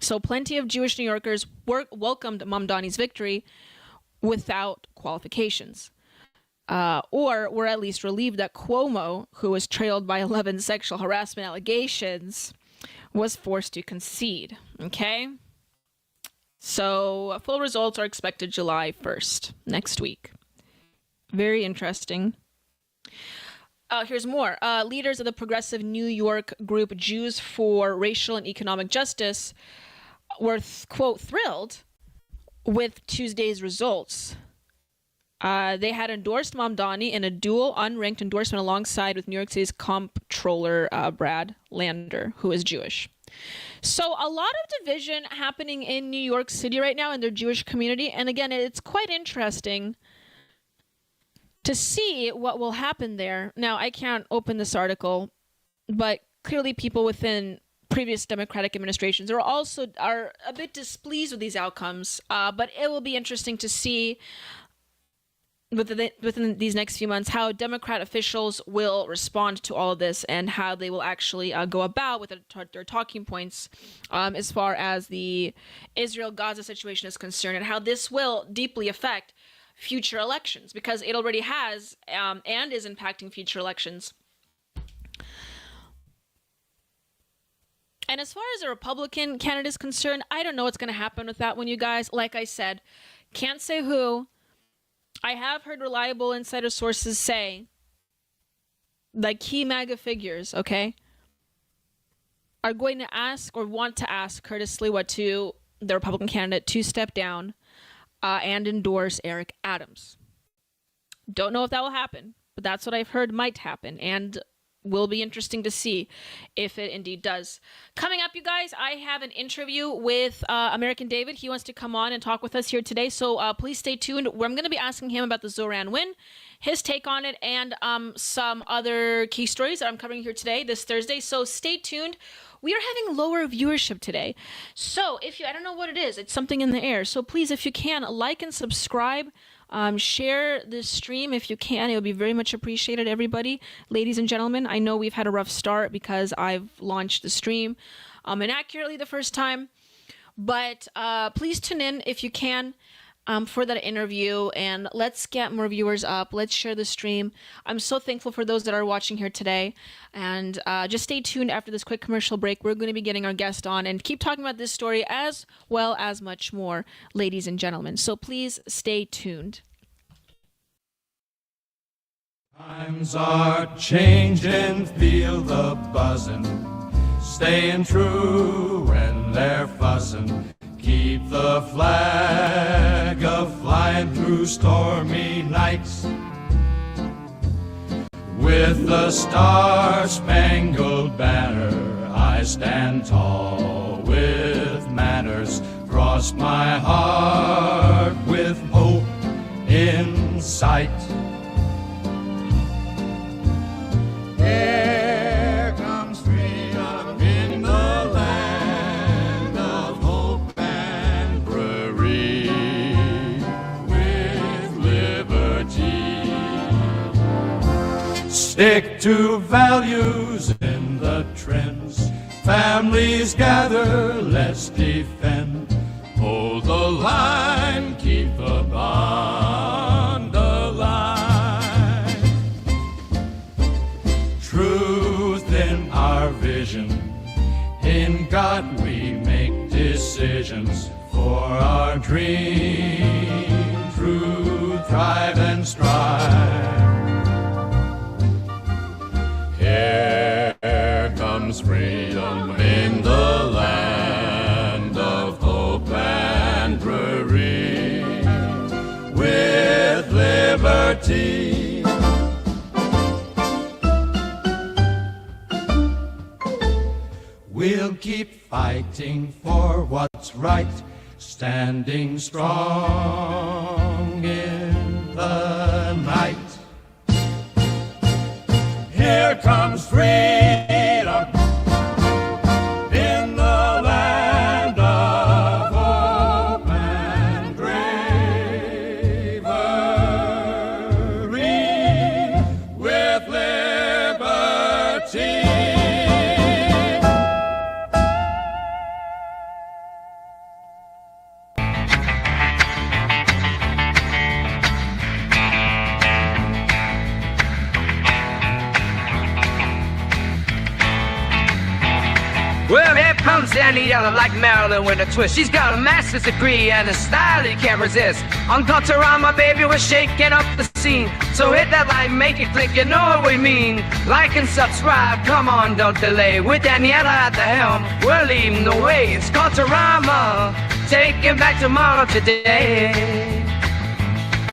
So plenty of Jewish New Yorkers welcomed Mamdani's victory without qualifications. Or were at least relieved that Cuomo, who was trailed by 11 sexual harassment allegations, was forced to concede. Okay? So full results are expected July 1st, next week. Very interesting. Here's more. Leaders of the progressive New York group Jews for Racial and Economic Justice were, quote, thrilled with Tuesday's results. They had endorsed Mamdani in a dual unranked endorsement alongside with New York City's comptroller, Brad Lander, who is Jewish. So a lot of division happening in New York City right now in their Jewish community. And again, it's quite interesting to see what will happen there. Now, I can't open this article, but clearly people within previous Democratic administrations are a bit displeased with these outcomes. But it will be interesting to see within these next few months how Democrat officials will respond to all of this and how they will actually go about with their talking points as far as the Israel-Gaza situation is concerned, and how this will deeply affect future elections, because it already has and is impacting future elections. And as far as the Republican candidate is concerned, I don't know what's going to happen with that one, you guys. Like I said, can't say who. I have heard reliable insider sources say, like key MAGA figures, okay, are going to ask or want to ask Curtis Sliwa to the Republican candidate to step down and endorse Eric Adams. Don't know if that will happen, but that's what I've heard might happen, and will be interesting to see if it indeed does. Coming up, you guys, I have an interview with American David. He wants to come on and talk with us here today, so please stay tuned. I'm going to be asking him about the Zoran win, his take on it, and some other key stories that I'm covering here today, this Thursday, so stay tuned. we are having lower viewership today. So if you, I don't know what it is, it's something in the air. So please, if you can, like and subscribe. Share this stream if you can. It would be very much appreciated, everybody. Ladies and gentlemen, I know we've had a rough start because I've launched the stream inaccurately the first time. But please tune in if you can for that interview, and let's get more viewers up. Let's share the stream. I'm so thankful for those that are watching here today. And just stay tuned after this quick commercial break. We're going to be getting our guest on and keep talking about this story as well as much more, ladies and gentlemen. So please stay tuned. Times are changing, feel the buzzing, staying true when they're fussing. Keep the flag a-flying through stormy nights. With the star-spangled banner, I stand tall with manners. Cross my heart with hope in sight. Here comes freedom in the land of hope and prairie, with liberty. Stick to values in the trends. Families gather, let's defend. Hold the line, keep the bond alive. Truth in our vision, in God we make decisions for our dream. True, thrive and strive. Here comes freedom in the land of hope and prairie, with liberty. We'll keep fighting for what's right, standing strong in the night. Here comes freedom in the land of hope and bravery, with liberty. Well, here comes Anita like Marilyn with a twist. She's got a master's degree and a style you can't resist. On Culturama, baby, we're shaking up the scene. So hit that like, make it click, you know what we mean. Like and subscribe, come on, don't delay. With Daniela at the helm, we're leading the way. It's Culturama, taking back tomorrow today.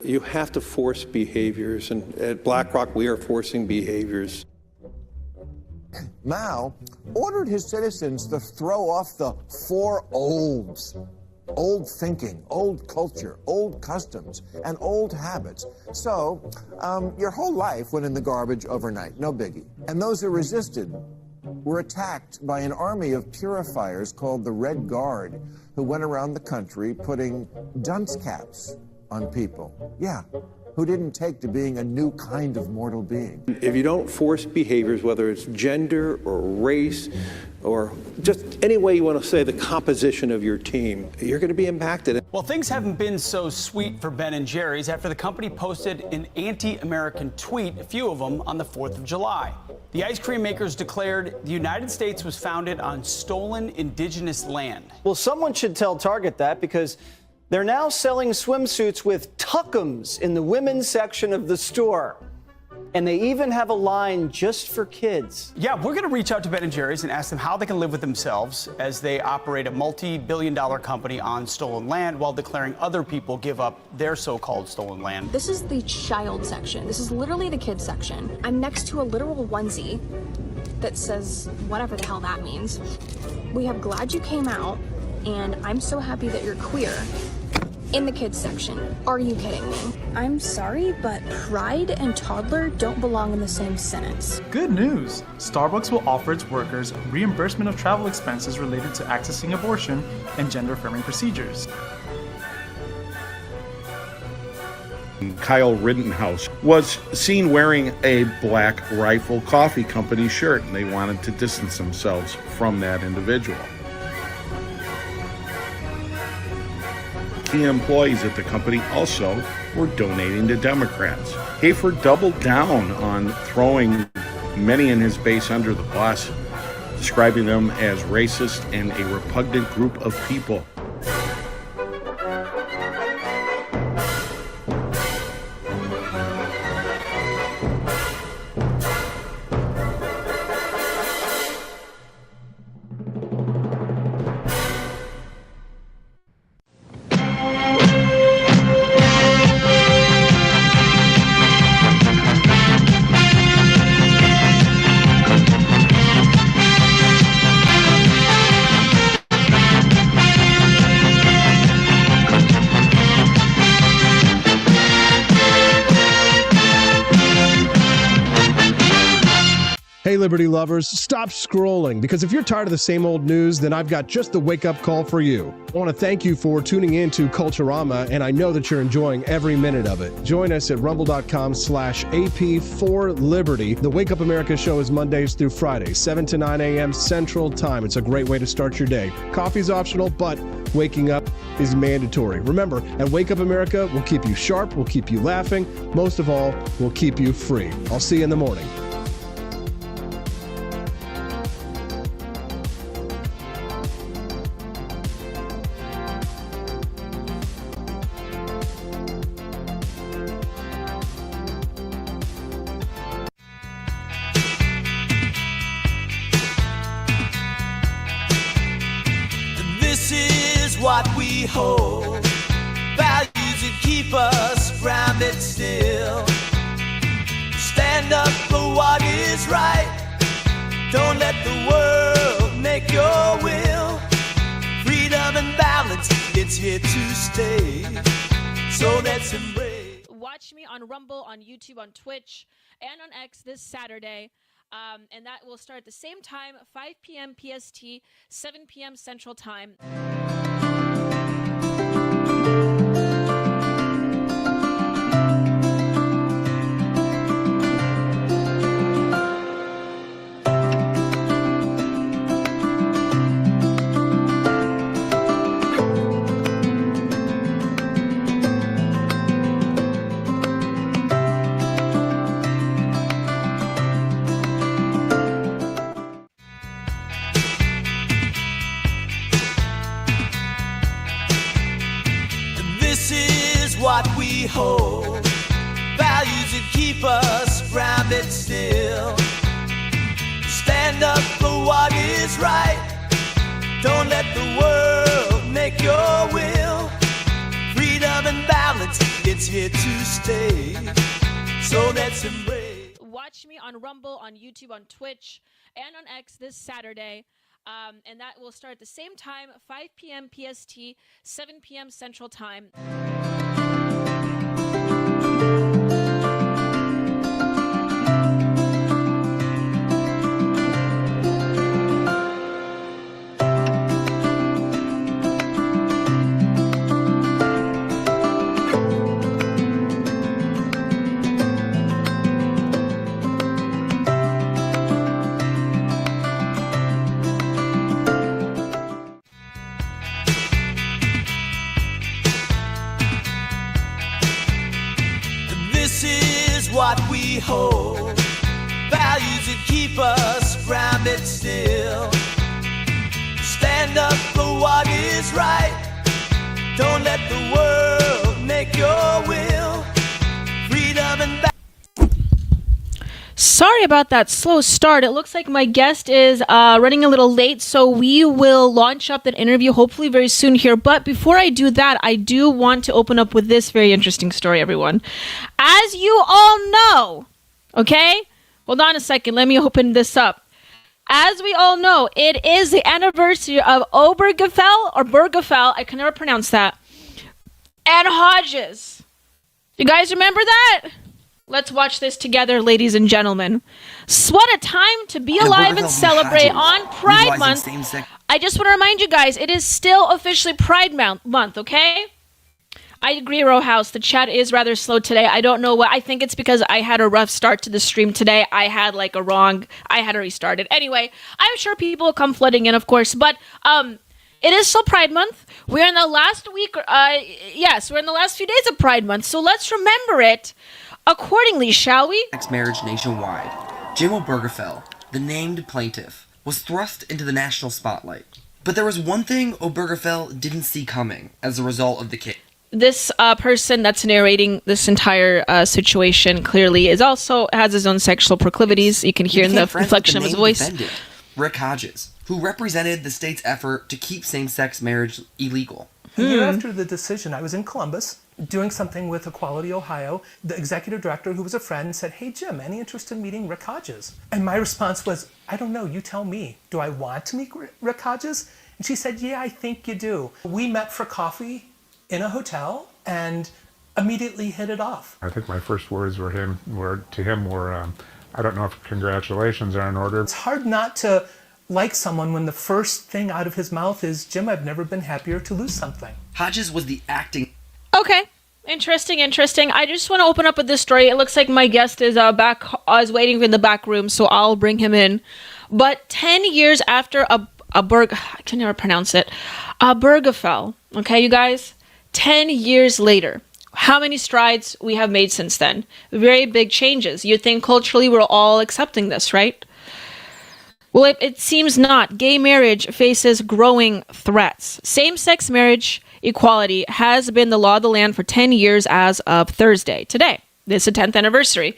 You have to force behaviors, and at BlackRock, we are forcing behaviors. Mao ordered his citizens to throw off the four olds. Old thinking, old culture, old customs, and old habits. So, your whole life went in the garbage overnight, no biggie. And those who resisted were attacked by an army of purifiers called the Red Guard, who went around the country putting dunce caps on people. Yeah, who didn't take to being a new kind of mortal being. If you don't force behaviors, whether it's gender or race or just any way you want to say the composition of your team, you're going to be impacted. Well, things haven't been so sweet for Ben & Jerry's after the company posted an anti-American tweet, a few of them, on the 4th of July. The ice cream makers declared the United States was founded on stolen indigenous land. Well, someone should tell Target that, because they're now selling swimsuits with tuckums in the women's section of the store. And they even have a line just for kids. Yeah, we're going to reach out to Ben & Jerry's and ask them how they can live with themselves as they operate a multi-billion-dollar company on stolen land while declaring other people give up their so-called stolen land. This is the child section. This is literally the kids section. I'm next to a literal onesie that says whatever the hell that means. We have glad you came out, and I'm so happy that you're queer. In the kids section. Are you kidding me? I'm sorry, but pride and toddler don't belong in the same sentence. Good news! Starbucks will offer its workers reimbursement of travel expenses related to accessing abortion and gender-affirming procedures. Kyle Rittenhouse was seen wearing a Black Rifle Coffee Company shirt, and they wanted to distance themselves from that individual. Key employees at the company also were donating to Democrats. Hafer doubled down on throwing many in his base under the bus, describing them as racist and a repugnant group of people. Hey, Liberty lovers, stop scrolling, because if you're tired of the same old news, then I've got just the wake-up call for you. I want to thank you for tuning in to Culturama, and I know that you're enjoying every minute of it. Join us at rumble.com/AP4Liberty. The Wake Up America show is Mondays through Fridays, 7 to 9 a.m. Central Time. It's a great way to start your day. Coffee's optional, but waking up is mandatory. Remember, at Wake Up America, we'll keep you sharp, we'll keep you laughing, most of all, we'll keep you free. I'll see you in the morning. This is what we hold, values that keep us grounded still. Stand up for what is right, don't let the world make your will. Freedom and balance, it's here to stay, so let's embrace. Watch me on Rumble, on YouTube, on Twitch, and on X this Saturday. And that will start at the same time, 5 p.m. PST, 7 p.m. Central Time. This is what we hold, values that keep us grounded still. Stand up for what is right, don't let the world make your will. Freedom and balance, it's here to stay, so let's embrace. Watch me on Rumble, on YouTube, on Twitch, and on X this Saturday. And that will start at the same time, 5 p.m. PST, 7 p.m. Central Time. This is what we hold, values that keep us grounded still. Stand up for what is right, don't let the world make your will. Freedom and Sorry about that slow start. It looks like my guest is running a little late, so we will launch up that interview hopefully very soon here. But before I do that, I do want to open up with this very interesting story, everyone. As you all know, okay? Hold on a second. Let me open this up. As we all know, it is the anniversary of Obergefell, or Bergefell, I can never pronounce that, and Hodges. You guys remember that? Let's watch this together, ladies and gentlemen. What a time to be alive and celebrate on Pride Month. I just want to remind you guys, it is still officially Pride Month, okay? I agree, Rowhouse. The chat is rather slow today. I don't know what. I think it's because I had a rough start to the stream today. I had I had to restart it. Anyway, I'm sure people will come flooding in, of course. But it is still Pride Month. We're in the last week. Yes, we're in the last few days of Pride Month. So let's remember it accordingly, shall we? Marriage nationwide. Jim Obergefell, the named plaintiff, was thrust into the national spotlight. But there was one thing Obergefell didn't see coming as a result of the case. This person that's narrating this entire situation clearly has his own sexual proclivities. You can hear in the inflection of his voice. Rick Hodges, who represented the state's effort to keep same-sex marriage illegal. A year after the decision, I was in Columbus doing something with Equality Ohio. The executive director, who was a friend, said, "Hey, Jim, any interest in meeting Rick Hodges?" And my response was, "I don't know, you tell me. Do I want to meet Rick Hodges?" And she said, "Yeah, I think you do." We met for coffee in a hotel and immediately hit it off. I think my first words to him were, I don't know if congratulations are in order. It's hard not to like someone when the first thing out of his mouth is, "Jim, I've never been happier to lose something." Hodges was the acting. Okay. Interesting. I just want to open up with this story. It looks like my guest is is waiting in the back room, so I'll bring him in. But 10 years after I can never pronounce it, Obergefell, okay, you guys? 10 years later, how many strides we have made since then? Very big changes. You'd think culturally we're all accepting this, right? Well, it seems not. Gay marriage faces growing threats. Same-sex marriage equality has been the law of the land for 10 years as of Thursday, today. This is the 10th anniversary.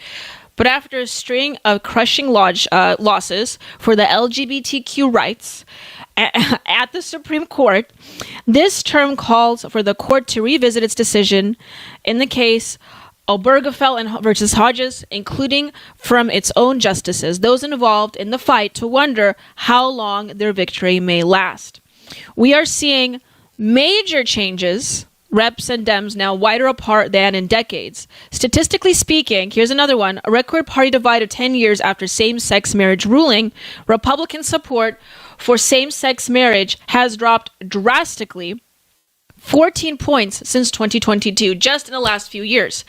But after a string of crushing losses for the LGBTQ rights at the Supreme Court, this term calls for the court to revisit its decision in the case Obergefell versus Hodges, including from its own justices, those involved in the fight, to wonder how long their victory may last. We are seeing major changes, reps and Dems now wider apart than in decades. Statistically speaking, here's another one, a record party divide of 10 years after same-sex marriage ruling, Republican support for same-sex marriage has dropped drastically 14 points since 2022, just in the last few years.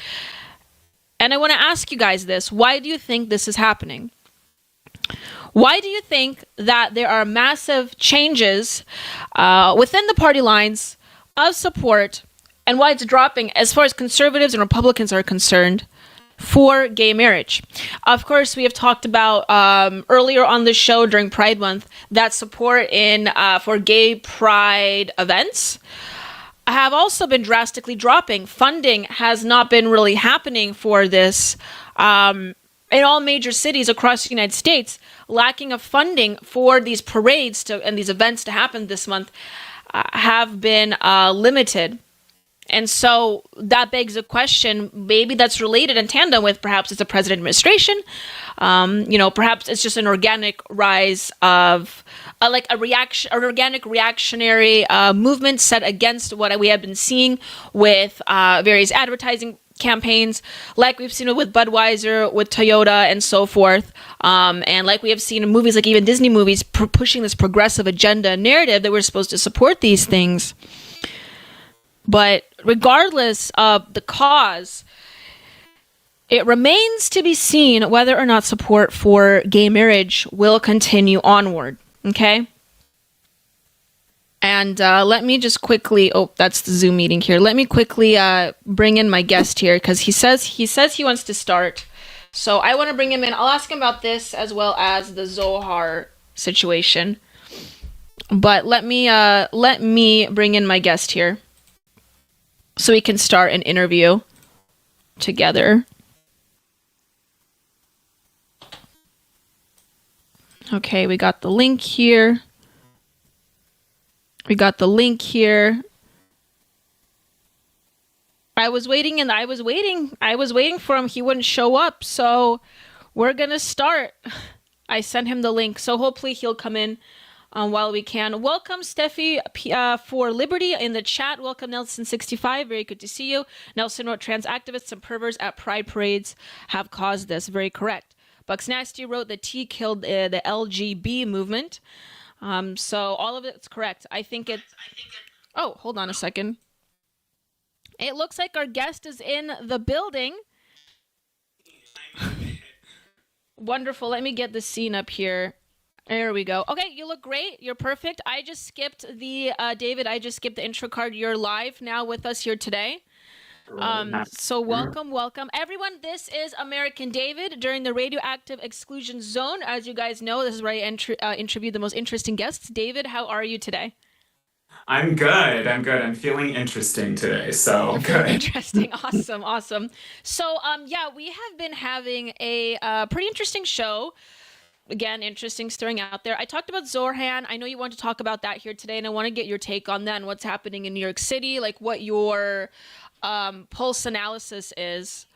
And I want to ask you guys this. Why do you think this is happening? Why do you think that there are massive changes within the party lines of support, and why it's dropping as far as conservatives and Republicans are concerned for gay marriage? Of course, we have talked about earlier on the show during Pride Month that support for gay pride events have also been drastically dropping. Funding has not been really happening for this in all major cities across the United States. Lacking of funding for these parades and these events to happen this month have been limited. And so that begs a question, maybe that's related in tandem with perhaps it's a president administration. Perhaps it's just an organic rise of an organic reactionary movement set against what we have been seeing with various advertising campaigns, like we've seen with Budweiser, with Toyota, and so forth. And like we have seen in movies, like even Disney movies, pushing this progressive agenda narrative that we're supposed to support these things. But regardless of the cause, it remains to be seen whether or not support for gay marriage will continue onward. Okay? And let me just quickly, that's the Zoom meeting here. Let me quickly bring in my guest here, because he says he wants to start. So I want to bring him in. I'll ask him about this as well as the Zohar situation. But let me bring in my guest here, so we can start an interview together. Okay, we got the link here. I was waiting for him. He wouldn't show up. So we're going to start. I sent him the link. So hopefully he'll come in while we can. Welcome, Steffi for Liberty in the chat. Welcome, Nelson65. Very good to see you. Nelson wrote, trans activists and perverts at pride parades have caused this. Very correct. Bucks Nasty wrote, the T killed the LGB movement. So all of it's correct. I think it's... Oh, hold on a second. It looks like our guest is in the building. Wonderful. Let me get the scene up here. There we go. Okay, you look great. You're perfect. I just skipped the, David, I just skipped the intro card. You're live now with us here today. So welcome. Everyone, this is American David during the radioactive exclusion zone. As you guys know, this is where I interview the most interesting guests. David, how are you today? I'm good. I'm feeling interesting today. So good. Interesting. Awesome. So, yeah, we have been having a pretty interesting show. Again, interesting, stirring out there. I talked about Zoran. I know you want to talk about that here today, and I want to get your take on that and what's happening in New York City, like what your pulse analysis is.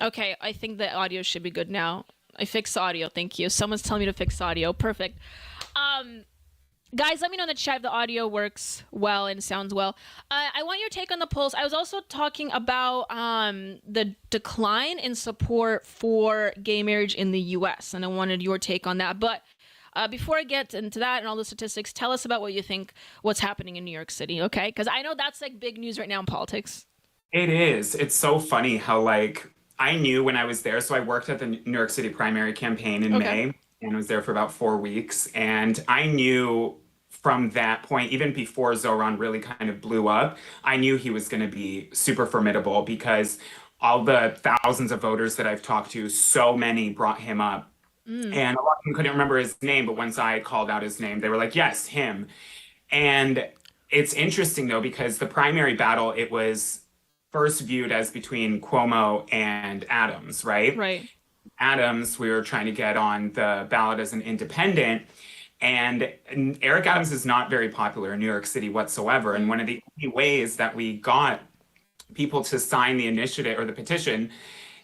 Okay, I think the audio should be good now. I fixed the audio. Thank you. Someone's telling me to fix the audio. Perfect. Guys, let me know in the chat if the audio works well and sounds well. I want your take on the polls. I was also talking about the decline in support for gay marriage in the U.S., and I wanted your take on that. But before I get into that and all the statistics, tell us about what you think, what's happening in New York City, okay? Because I know that's like big news right now in politics. It is. It's so funny how, like, I knew when I was there. So I worked at the New York City primary campaign in May, and was there for about 4 weeks. And I knew from that point, even before Zoran really kind of blew up, I knew he was going to be super formidable because all the thousands of voters that I've talked to, so many brought him up. And a lot of them couldn't remember his name, but once I called out his name, they were like, yes, him. And it's interesting, though, because the primary battle, it was first viewed as between Cuomo and Adams, right? Right. Adams, we were trying to get on the ballot as an independent. And Eric Adams is not very popular in New York City whatsoever. And one of the only ways that we got people to sign the initiative or the petition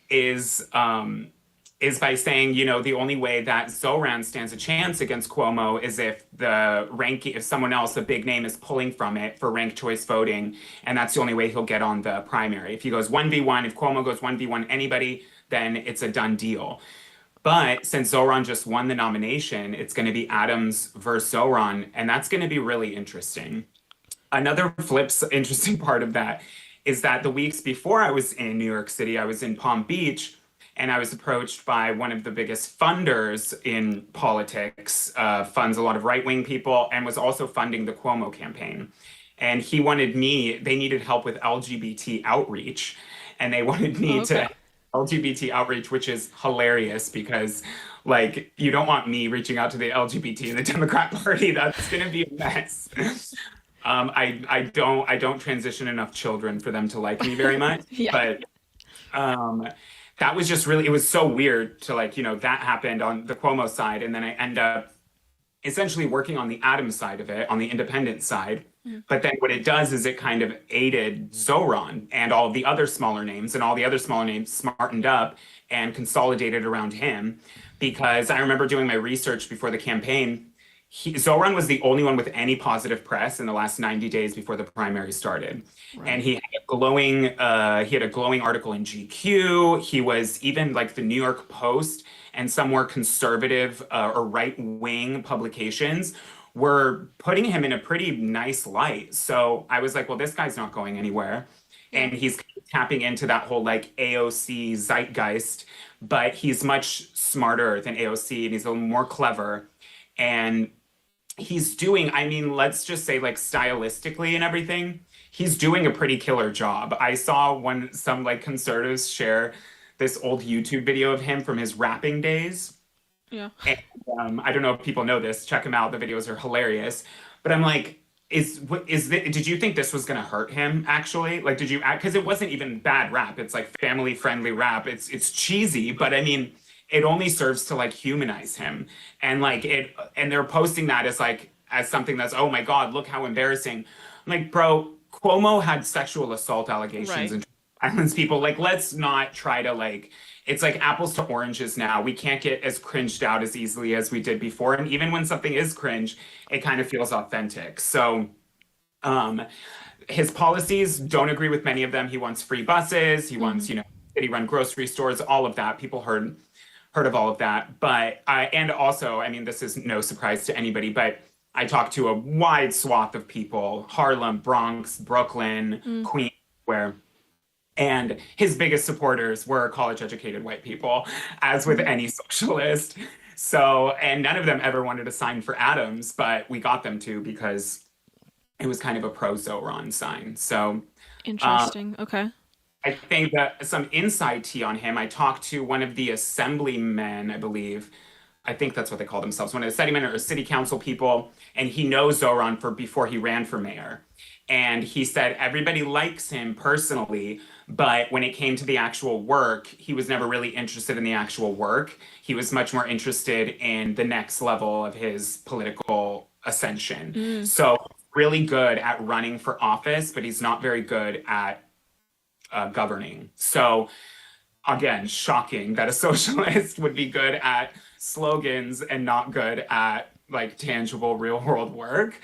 is by saying, you know, the only way that Zoran stands a chance against Cuomo is if if someone else, a big name, is pulling from it for ranked choice voting. And that's the only way he'll get on the primary. If he goes 1v1, if Cuomo goes 1v1 anybody, then it's a done deal. But since Zoran just won the nomination, it's going to be Adams versus Zoran, and that's going to be really interesting. Another interesting part of that is that the weeks before I was in New York City, I was in Palm Beach, and I was approached by one of the biggest funders in politics, funds a lot of right-wing people, and was also funding the Cuomo campaign. And he wanted they needed help with LGBT outreach, and they wanted me to LGBT outreach, which is hilarious because, like, you don't want me reaching out to the LGBT in the Democrat Party. That's going to be a mess. I don't transition enough children for them to like me very much. But that was just really, it was so weird to, like, you know, that happened on the Cuomo side, and then I end up essentially working on the Adams side of it, on the independent side. But then what it does is it kind of aided Zoran and all the other smaller names, and all the other smaller names smartened up and consolidated around him. Because I remember doing my research before the campaign, Zoran was the only one with any positive press in the last 90 days before the primary started. Right. And he had a glowing article in GQ. He was even, like, the New York Post and some more conservative or right-wing publications were putting him in a pretty nice light. So I was like, well, this guy's not going anywhere. And he's tapping into that whole, like, AOC zeitgeist, but he's much smarter than AOC, and he's a little more clever. And he's doing, I mean, let's just say, like, stylistically and everything, he's doing a pretty killer job. I saw some like conservatives share this old YouTube video of him from his rapping days. Yeah. And, I don't know if people know this. Check him out. The videos are hilarious. But I'm like, did you think this was going to hurt him, actually? Like, did you, because it wasn't even bad rap. It's like family friendly rap. It's cheesy, but I mean, it only serves to, like, humanize him. And, like, and they're posting that as something that's, oh my God, look how embarrassing. I'm like, bro, Cuomo had sexual assault allegations and violence people. Like, let's not try to, like, it's like apples to oranges now. We can't get as cringed out as easily as we did before. And even when something is cringe, it kind of feels authentic. So his policies, don't agree with many of them. He wants free buses. He wants, city-run grocery stores, all of that. People heard of all of that. But and also, I mean, this is no surprise to anybody, but I talked to a wide swath of people: Harlem, Bronx, Brooklyn, Queens, where. And his biggest supporters were college-educated white people, as with any socialist. So, and none of them ever wanted to sign for Adams, but we got them to because it was kind of a pro-Zoran sign. So, interesting. Okay. I think that some inside tea on him. I talked to one of the assemblymen, I believe. I think that's what they call themselves, one of the assemblymen or city council people, and he knows Zoran before he ran for mayor. And he said everybody likes him personally, but when it came to the actual work, he was never really interested in the actual work. He was much more interested in the next level of his political ascension. So really good at running for office, but he's not very good at governing. So again, shocking that a socialist would be good at slogans and not good at like tangible real world work.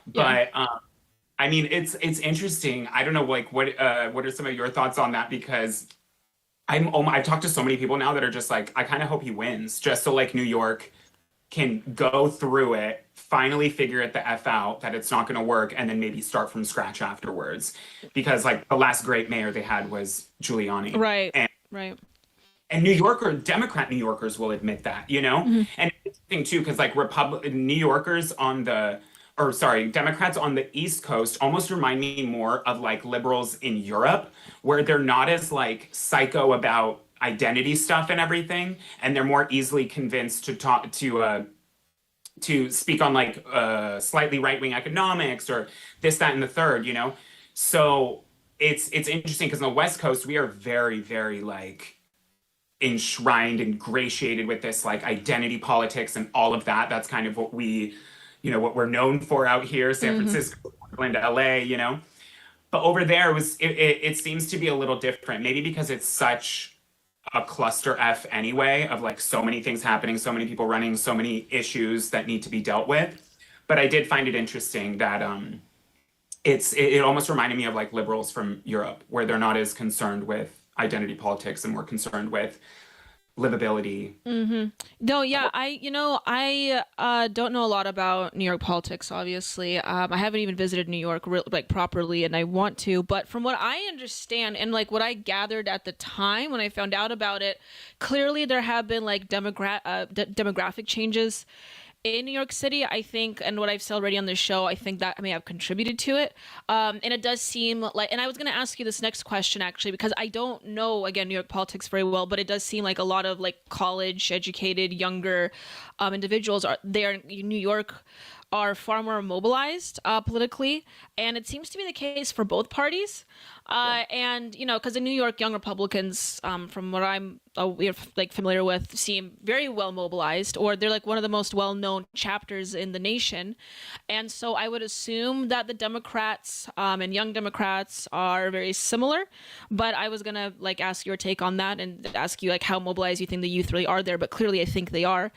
But I mean, it's interesting. I don't know, like, what are some of your thoughts on that? Because I've talked to so many people now that are just like, I kind of hope he wins, just so like New York can go through it, finally figure it the F out that it's not going to work, and then maybe start from scratch afterwards. Because like the last great mayor they had was Giuliani. Right. And New Democrat New Yorkers will admit that, And it's interesting too, because like Democrats on the East Coast almost remind me more of like liberals in Europe, where they're not as like psycho about identity stuff and everything, and they're more easily convinced to speak on like slightly right-wing economics or this, that, and the third, So it's interesting because on the West Coast we are very, very like enshrined, ingratiated with this like identity politics and all of that. That's kind of what what we're known for out here, San Francisco, Portland, LA, But over there it seems to be a little different, maybe because it's such a cluster F anyway, of like so many things happening, so many people running, so many issues that need to be dealt with. But I did find it interesting that it almost reminded me of like liberals from Europe, where they're not as concerned with identity politics and more concerned with livability. No, yeah, I don't know a lot about New York politics, obviously. I haven't even visited New York like properly, and I want to. But from what I understand and like what I gathered at the time when I found out about it, clearly there have been like demographic changes in New York City, I think, and what I've said already on this show, I think that may have contributed to it. And it does seem like, and I was going to ask you this next question actually, because I don't know, again, New York politics very well, but it does seem like a lot of like college educated, younger individuals are there in New York are far more mobilized politically, and it seems to be the case for both parties. And because the New York Young Republicans, from what I'm like familiar with, seem very well mobilized, or they're like one of the most well-known chapters in the nation. And so I would assume that the Democrats and Young Democrats are very similar. But I was gonna like ask your take on that and ask you like how mobilized you think the youth really are there. But clearly, I think they are.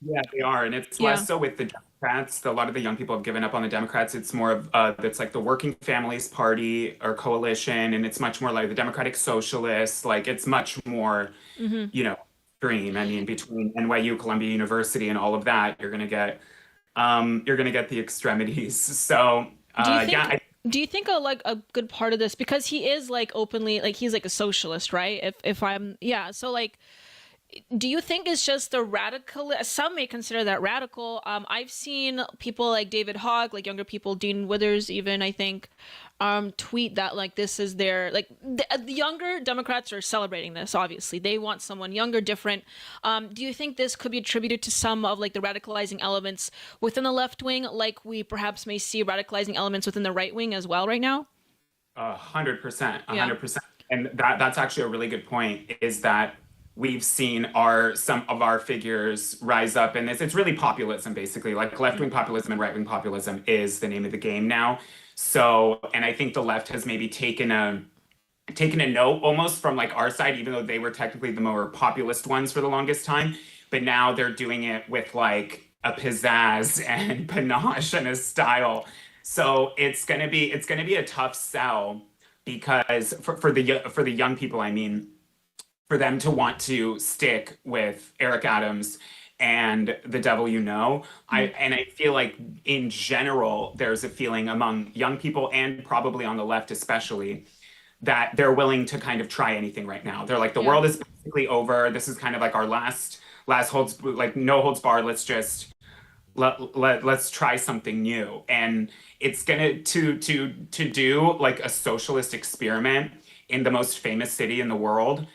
Yeah, they are, and it's less so with the Democrats. A lot of the young people have given up on the Democrats. It's more of it's like the Working Families Party or coalition, and it's much more like the Democratic Socialists. Like it's much more, extreme. I mean, between NYU, Columbia University, and all of that, you're gonna get the extremities. So do you think a good part of this, because he is like openly like he's like a socialist, right? So like. Do you think it's just the radical? Some may consider that radical. I've seen people like David Hogg, like younger people, Dean Withers, even I think, tweet that like this is their like the younger Democrats are celebrating this. Obviously, they want someone younger, different. Do you think this could be attributed to some of like the radicalizing elements within the left wing, like we perhaps may see radicalizing elements within the right wing as well right now? 100%, 100%, and that's actually a really good point. Is that we've seen some of our figures rise up in this. It's really populism, basically. Like left-wing populism and right-wing populism is the name of the game now. So, and I think the left has maybe taken taken a note almost from like our side, even though they were technically the more populist ones for the longest time. But now they're doing it with like a pizzazz and panache and a style. So it's gonna be a tough sell because for the young people, I mean, for them to want to stick with Eric Adams and The Devil You Know. I feel like in general there's a feeling among young people and probably on the left especially that they're willing to kind of try anything right now. They're like the world is basically over. This is kind of like our last holds, like no holds barred. Let's just let's try something new. And it's gonna to do like a socialist experiment in the most famous city in the world.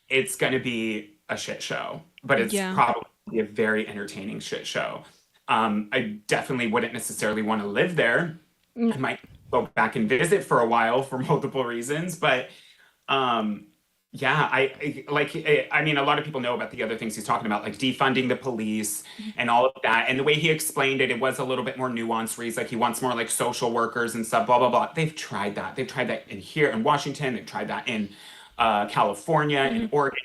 It's gonna be a shit show, but it's probably a very entertaining shit show. I definitely wouldn't necessarily want to live there. I might go back and visit for a while for multiple reasons, but yeah, I mean, a lot of people know about the other things he's talking about, like defunding the police and all of that. And the way he explained it, it was a little bit more nuanced, where he's like, he wants more like social workers and stuff, blah, blah, blah. They've tried that. They've tried that in here in Washington. They've tried that in California and Oregon.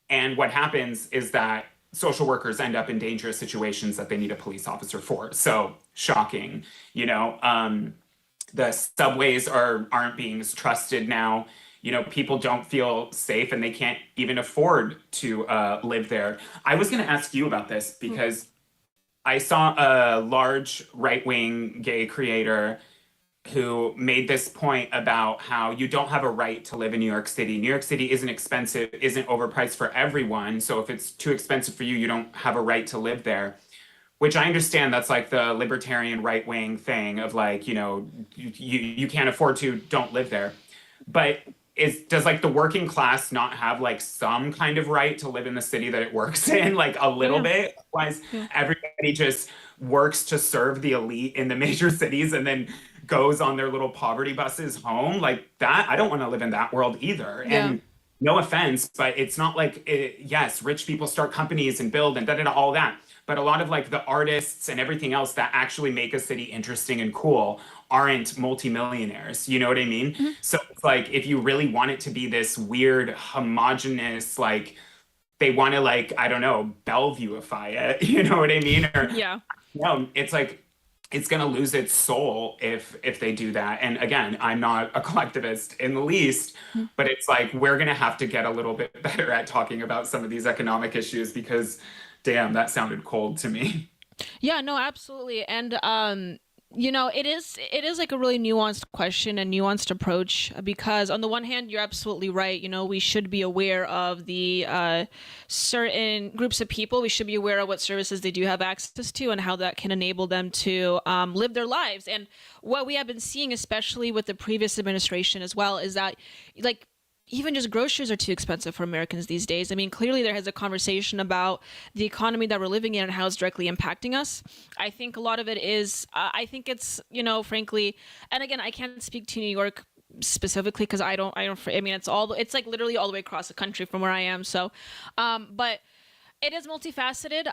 And what happens is that social workers end up in dangerous situations that they need a police officer for. So shocking, you know. The subways aren't being as trusted now. You know, people don't feel safe and they can't even afford to live there. I was going to ask you about this because I saw a large right-wing gay creator who made this point about how you don't have a right to live in New York City. New York City isn't expensive, isn't overpriced for everyone. So if it's too expensive for you, you don't have a right to live there. Which I understand, that's like the libertarian right-wing thing of like, you know, you can't afford to, don't live there. But does like the working class not have like some kind of right to live in the city that it works in, like a little bit? Otherwise, everybody just works to serve the elite in the major cities and then goes on their little poverty buses home. Like that, I don't want to live in that world either. And no offense, but it's not like, yes, rich people start companies and build and all that. But a lot of like the artists and everything else that actually make a city interesting and cool aren't multimillionaires. You know what I mean? So it's like, if you really want it to be this weird, homogenous, like they want to like, I don't know, Bellevueify it. You know what I mean? Or, no, it's like, it's going to lose its soul if they do that. And again, I'm not a collectivist in the least, but it's like, we're going to have to get a little bit better at talking about some of these economic issues because damn, that sounded cold to me. Yeah, no, absolutely. And you know, it is like a really nuanced question and nuanced approach because on the one hand, you're absolutely right. You know, we should be aware of the certain groups of people. We should be aware of what services they do have access to and how that can enable them to live their lives. And what we have been seeing, especially with the previous administration as well, is that like even just groceries are too expensive for Americans these days. I mean, clearly there has a conversation about the economy that we're living in and how it's directly impacting us. I think a lot of it is, I think it's, you know, frankly, and again, I can't speak to New York specifically because I mean, it's like literally all the way across the country from where I am. So, but it is multifaceted.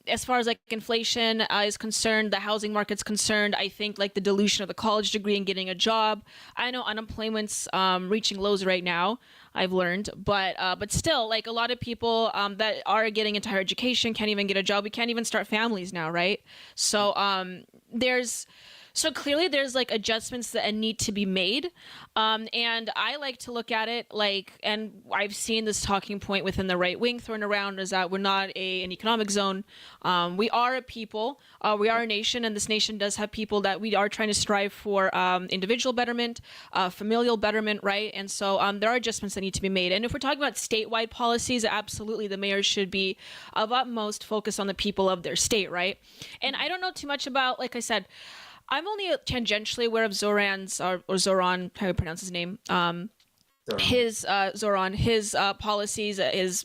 As far as like inflation is concerned, the housing market's concerned, I think like the dilution of the college degree and getting a job. I know unemployment's reaching lows right now, I've learned, but still, like a lot of people that are getting into higher education can't even get a job. We can't even start families now, right? So So clearly there's like adjustments that need to be made. And I like to look at it like, and I've seen this talking point within the right wing thrown around, is that we're not an economic zone. We are a people, we are a nation, and this nation does have people that we are trying to strive for individual betterment, familial betterment, right? And so there are adjustments that need to be made. And if we're talking about statewide policies, absolutely the mayors should be of utmost focus on the people of their state, right? And I don't know too much about, like I said, I'm only tangentially aware of Zoran's, or Zoran, how do you pronounce his name? His policies, as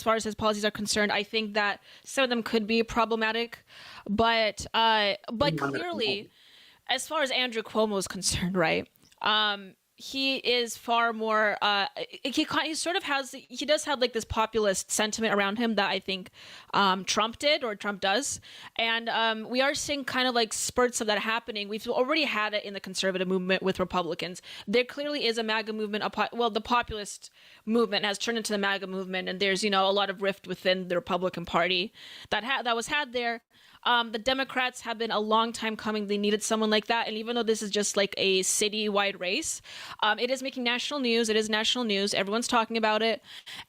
far as his policies are concerned, I think that some of them could be problematic, but clearly, as far as Andrew Cuomo is concerned, right? he is far more he sort of has he does have like this populist sentiment around him that I think Trump does, and we are seeing kind of like spurts of that happening. We've already had it in the conservative movement with Republicans. There clearly is a MAGA movement. The populist movement has turned into the MAGA movement, and there's a lot of rift within the Republican Party that was had there. The Democrats have been a long time coming. They needed someone like that. And even though this is just like a city-wide race, it is making national news. It is national news. Everyone's talking about it.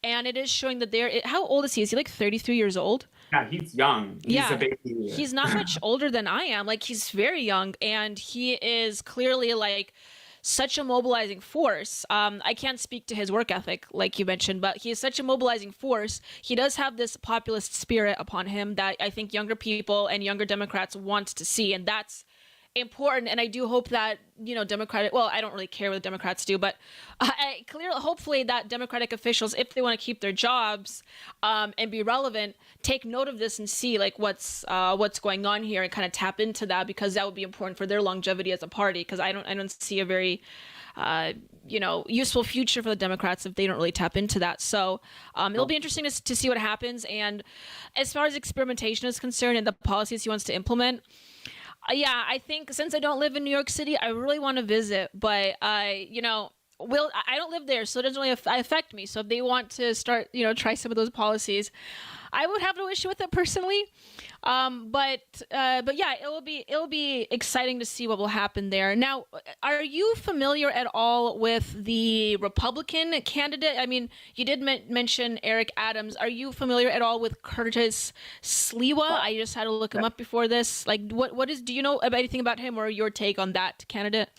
And it is showing that how old is he? Is he like 33 years old? Yeah, he's young. He's a baby. He's not much older than I am. Like, he's very young. And he is clearly like such a mobilizing force. I can't speak to his work ethic, like you mentioned, but he is such a mobilizing force. He does have this populist spirit upon him that I think younger people and younger Democrats want to see, and that's important. And I do hope that Democratic, well, I don't really care what the Democrats do, but hopefully that Democratic officials, if they want to keep their jobs and be relevant, take note of this and see like what's going on here and kind of tap into that, because that would be important for their longevity as a party. Because I don't see a very useful future for the Democrats if they don't really tap into that. So it'll be interesting to see what happens. And as far as experimentation is concerned and the policies he wants to implement, I think since I don't live in New York City, I really want to visit, but I don't live there, so it doesn't really affect me. So if they want to start, try some of those policies, I would have no issue with it personally. But yeah, it'll be exciting to see what will happen there. Now, are you familiar at all with the Republican candidate? I mean, you did mention Eric Adams. Are you familiar at all with Curtis Sliwa? I just had to look him up before this. Like, do you know anything about him, or your take on that candidate?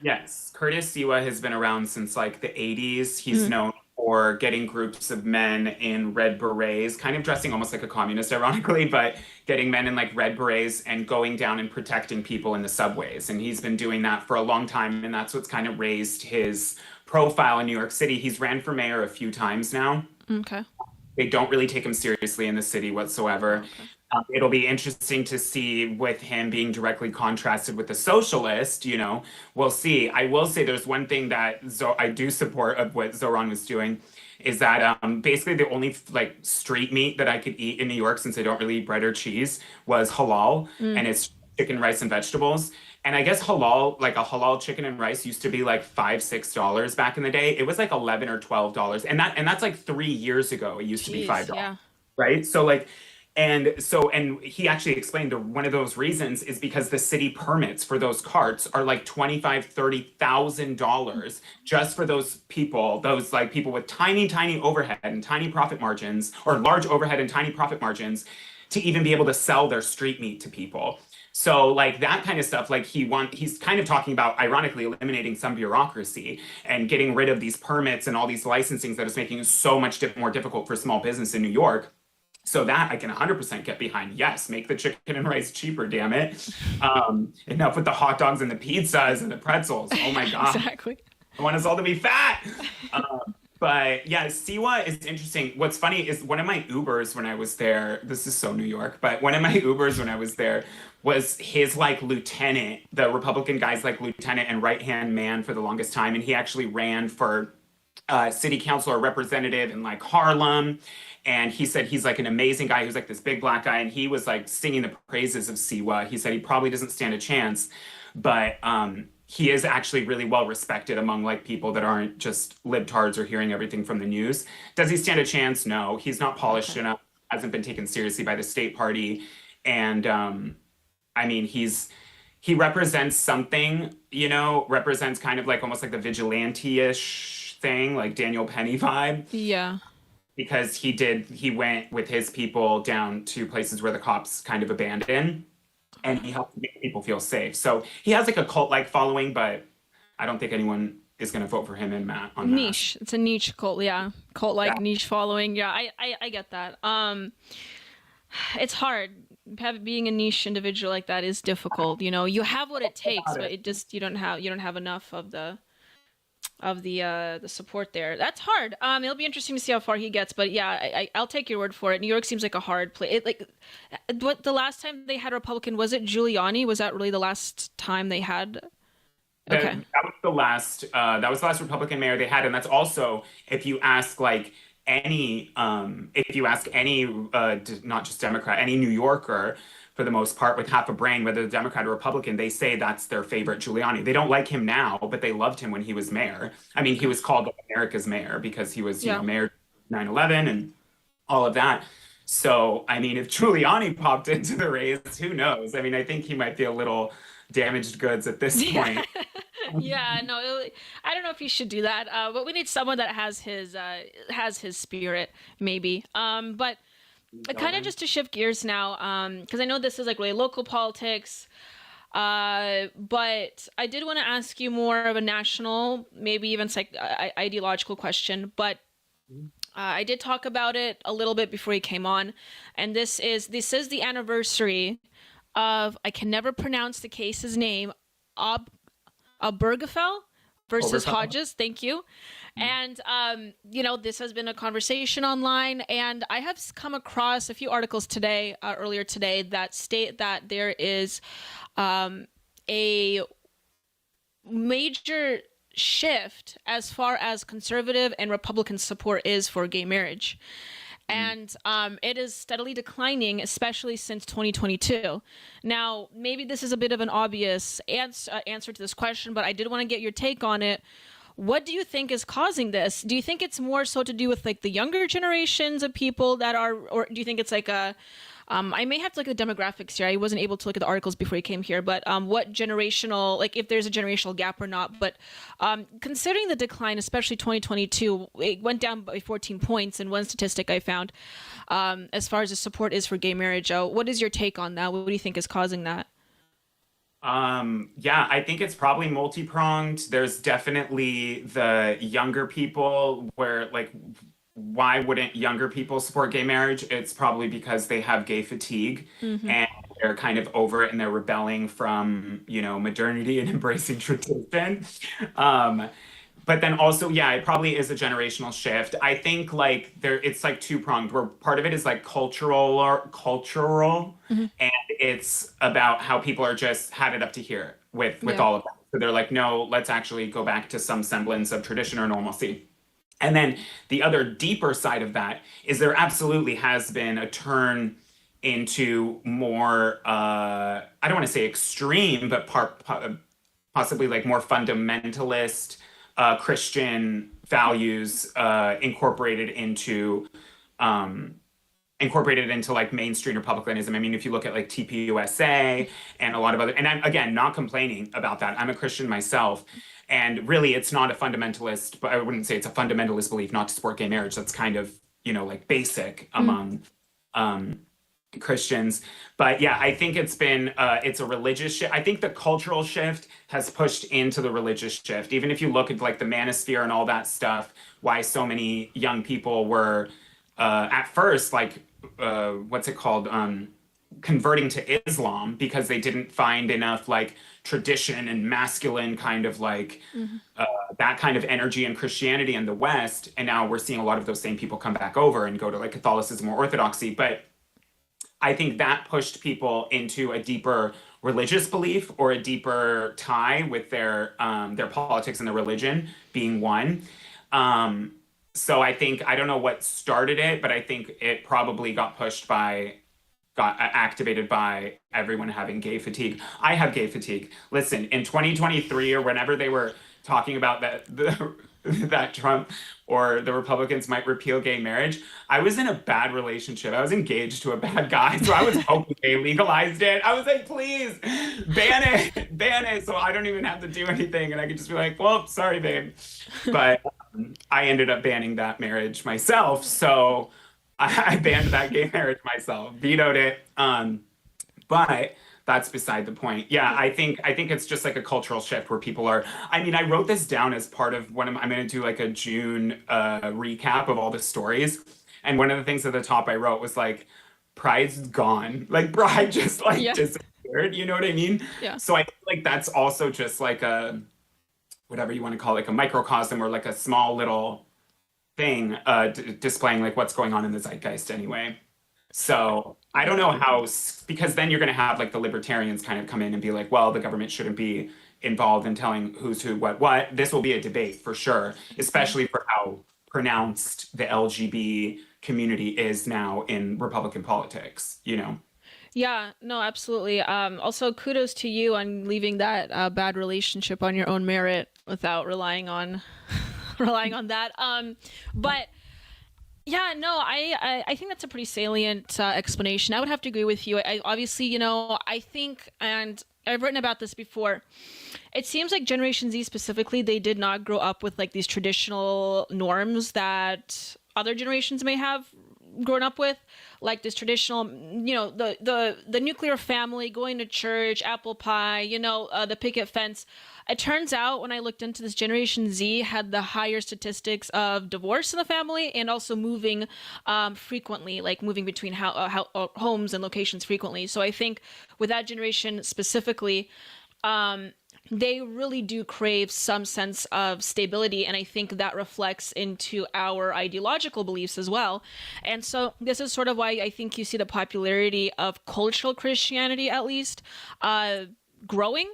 Yes, Curtis Sliwa has been around since like the 80s. He's known for getting groups of men in red berets, kind of dressing almost like a communist, ironically, but getting men in like red berets and going down and protecting people in the subways. And he's been doing that for a long time, and that's what's kind of raised his profile in New York City. He's ran for mayor a few times now. Okay. They don't really take him seriously in the city whatsoever. Okay. It'll be interesting to see with him being directly contrasted with the socialist, we'll see. I will say there's one thing that I do support of what Zoran was doing, is that basically the only like street meat that I could eat in New York, since I don't really eat bread or cheese, was halal, and it's chicken, rice, and vegetables. And I guess like a halal chicken and rice used to be like $5-6 back in the day. It was like $11 or $12. And that's like 3 years ago. It used to be $5. Yeah. Right. So like, and he actually explained one of those reasons is because the city permits for those carts are like $25,000-$30,000 just for those people with tiny overhead and tiny profit margins, or large overhead and tiny profit margins, to even be able to sell their street meat to people. So like that kind of stuff, like he's kind of talking about, ironically, eliminating some bureaucracy and getting rid of these permits and all these licensings that is making it so much more difficult for small business in New York. So that I can 100% get behind. Yes, make the chicken and rice cheaper, damn it. Enough with the hot dogs and the pizzas and the pretzels. Oh my God. Exactly. I want us all to be fat. But yeah, Siwa is interesting. What's funny is one of my Ubers when I was there, this is so New York, but one of my Ubers when I was there was his like lieutenant, the Republican guy's like lieutenant and right-hand man for the longest time. And he actually ran for city council or representative in like Harlem. And he said he's like an amazing guy who's like this big black guy. And he was like singing the praises of Siwa. He said he probably doesn't stand a chance, but he is actually really well respected among like people that aren't just libtards or hearing everything from the news. Does he stand a chance? No, he's not polished enough, hasn't been taken seriously by the state party. And I mean, he represents something, represents kind of like almost like the vigilante-ish thing, like Daniel Penny vibe. Yeah. Because he went with his people down to places where the cops kind of abandoned, and he helped make people feel safe. So he has like a cult-like following, but I don't think anyone is going to vote for him and Matt on niche. It's a niche cult, yeah. Cult-like niche following. Yeah, I get that. It's hard. Being a niche individual like that is difficult. You have what it takes, but it just you don't have enough of the support there. That's hard. It'll be interesting to see how far he gets, but yeah, I'll take your word for it. New York seems like a hard place. What the last time they had a Republican, was it Giuliani? Was that really the last time they had Okay. That was the last Republican mayor they had, and that's also if you ask like any not just Democrat, any New Yorker for the most part with half a brain, whether Democrat or Republican, they say that's their favorite Giuliani. They don't like him now, but they loved him when he was mayor. I mean, he was called America's mayor because he was, you know, mayor 9/11 and all of that. So, I mean, if Giuliani popped into the race, who knows? I mean, I think he might be a little damaged goods at this point. Yeah, no, I don't know if he should do that. But we need someone that has his spirit, maybe. But kind of just to shift gears now, because I know this is like really local politics. But I did want to ask you more of a national, maybe even ideological question. But I did talk about it a little bit before he came on, and this is the anniversary of, I can never pronounce the case's name, Obergefell versus Hodges. Thank you. And, you know, this has been a conversation online, and I have come across a few articles today, earlier today, that state that there is a major shift as far as conservative and Republican support is for gay marriage. And it is steadily declining, especially since 2022. Now, maybe this is a bit of an obvious answer to this question, but I did want to get your take on it. What do you think is causing this? Do you think it's more so to do with like the younger generations of people that are, or do you think it's like I may have to look at the demographics here. I wasn't able to look at the articles before he came here, but what generational, like if there's a generational gap or not. But considering the decline, especially 2022, it went down by 14 points in one statistic I found, as far as the support is for gay marriage. What is your take on that? What do you think is causing that? Yeah, I think it's probably multi-pronged. There's definitely the younger people where like, why wouldn't younger people support gay marriage? It's probably because they have gay fatigue and they're kind of over it and they're rebelling from, you know, modernity and embracing tradition. But then also, yeah, it probably is a generational shift. I think like it's like two-pronged, where part of it is like cultural, and it's about how people are just had it up to here with all of that. So they're like, no, let's actually go back to some semblance of tradition or normalcy. And then the other deeper side of that is there absolutely has been a turn into more, I don't want to say extreme, but possibly like more fundamentalist Christian values incorporated into like mainstream republicanism. I mean, if you look at like TPUSA and a lot of other, and I'm again not complaining about that. I'm a Christian myself. And really, it's not a fundamentalist, but I wouldn't say it's a fundamentalist belief not to support gay marriage. That's kind of, you know, like basic among Christians. But yeah, I think it's been, it's a religious shift. I think the cultural shift has pushed into the religious shift. Even if you look at like the manosphere and all that stuff, why so many young people were at first like, what's it called? Converting to Islam because they didn't find enough like tradition and masculine kind of like that kind of energy in Christianity in the West. And now we're seeing a lot of those same people come back over and go to like Catholicism or Orthodoxy. But I think that pushed people into a deeper religious belief or a deeper tie with their politics and their religion being one. So I think, I don't know what started it, but I think it probably got activated by everyone having gay fatigue. I have gay fatigue. Listen, in 2023 or whenever they were talking about that Trump or the Republicans might repeal gay marriage, I was in a bad relationship. I was engaged to a bad guy, so I was hoping they legalized it. I was like, please, ban it, so I don't even have to do anything, and I could just be like, well, sorry, babe. But I ended up banning that marriage myself, so I banned that gay marriage myself, vetoed it. But that's beside the point. Yeah, I think it's just like a cultural shift where people are, I mean, I wrote this down as part of I'm going to do like a June recap of all the stories. And one of the things at the top I wrote was like, pride's gone. Like pride just disappeared. You know what I mean? Yeah. So I feel like that's also just like a, whatever you want to call it, like a microcosm or like a small little thing displaying like what's going on in the zeitgeist anyway. So I don't know how, because then you're going to have like the libertarians kind of come in and be like, well, the government shouldn't be involved in telling who's who, what. This will be a debate for sure, especially for how pronounced the LGB community is now in Republican politics, you know? Yeah, no, absolutely. Also, kudos to you on leaving that bad relationship on your own merit without relying on relying on that. But yeah, no, I think that's a pretty salient explanation. I would have to agree with you. I obviously, you know, I think, and I've written about this before, it seems like Generation Z specifically, they did not grow up with like these traditional norms that other generations may have grown up with, like this traditional, you know, the nuclear family, going to church, apple pie, you know, the picket fence. It turns out when I looked into this, Generation Z had the higher statistics of divorce in the family and also moving frequently, like moving between homes and locations frequently. So I think with that generation specifically, they really do crave some sense of stability, and I think that reflects into our ideological beliefs as well. And so this is sort of why I think you see the popularity of cultural Christianity, at least, growing.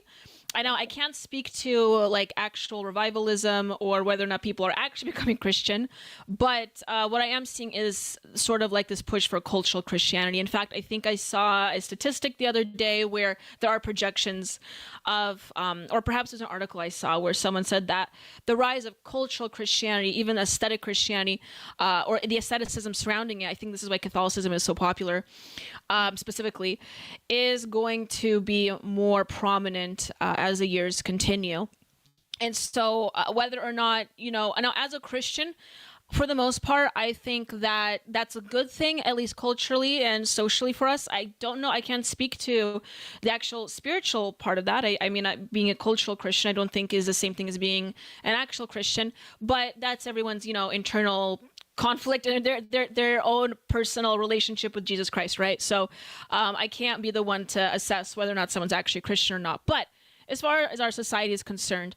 I know I can't speak to like actual revivalism or whether or not people are actually becoming Christian, but what I am seeing is sort of like this push for cultural Christianity. In fact, I think I saw a statistic the other day where there are projections of, or perhaps there's an article I saw where someone said that the rise of cultural Christianity, even aesthetic Christianity, or the aestheticism surrounding it, I think this is why Catholicism is so popular, specifically, is going to be more prominent as the years continue. And so whether or not, you know, now as a Christian, for the most part, I think that that's a good thing, at least culturally and socially for us. I don't know. I can't speak to the actual spiritual part of that. I mean, being a cultural Christian, I don't think is the same thing as being an actual Christian, but that's everyone's, you know, internal conflict and their own personal relationship with Jesus Christ, right? So I can't be the one to assess whether or not someone's actually Christian or not. But as far as our society is concerned,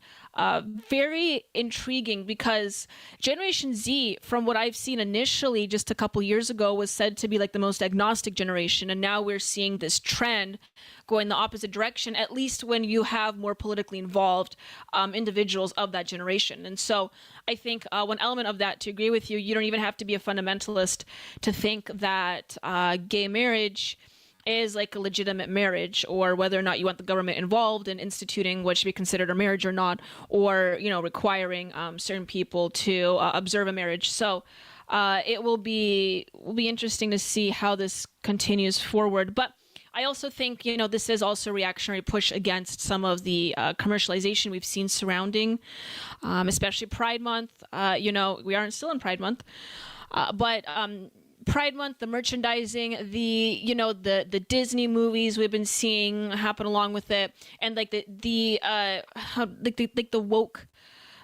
very intriguing, because Generation Z, from what I've seen initially just a couple years ago, was said to be like the most agnostic generation. And now we're seeing this trend going the opposite direction, at least when you have more politically involved individuals of that generation. And so I think one element of that, to agree with you, you don't even have to be a fundamentalist to think that gay marriage is like a legitimate marriage, or whether or not you want the government involved in instituting what should be considered a marriage or not, or, you know, requiring certain people to observe a marriage. So it will be interesting to see how this continues forward. But I also think, you know, this is also a reactionary push against some of the commercialization we've seen surrounding, especially Pride Month. You know, we aren't still in Pride Month, but Pride Month, the merchandising, the Disney movies we've been seeing happen along with it, and like the woke.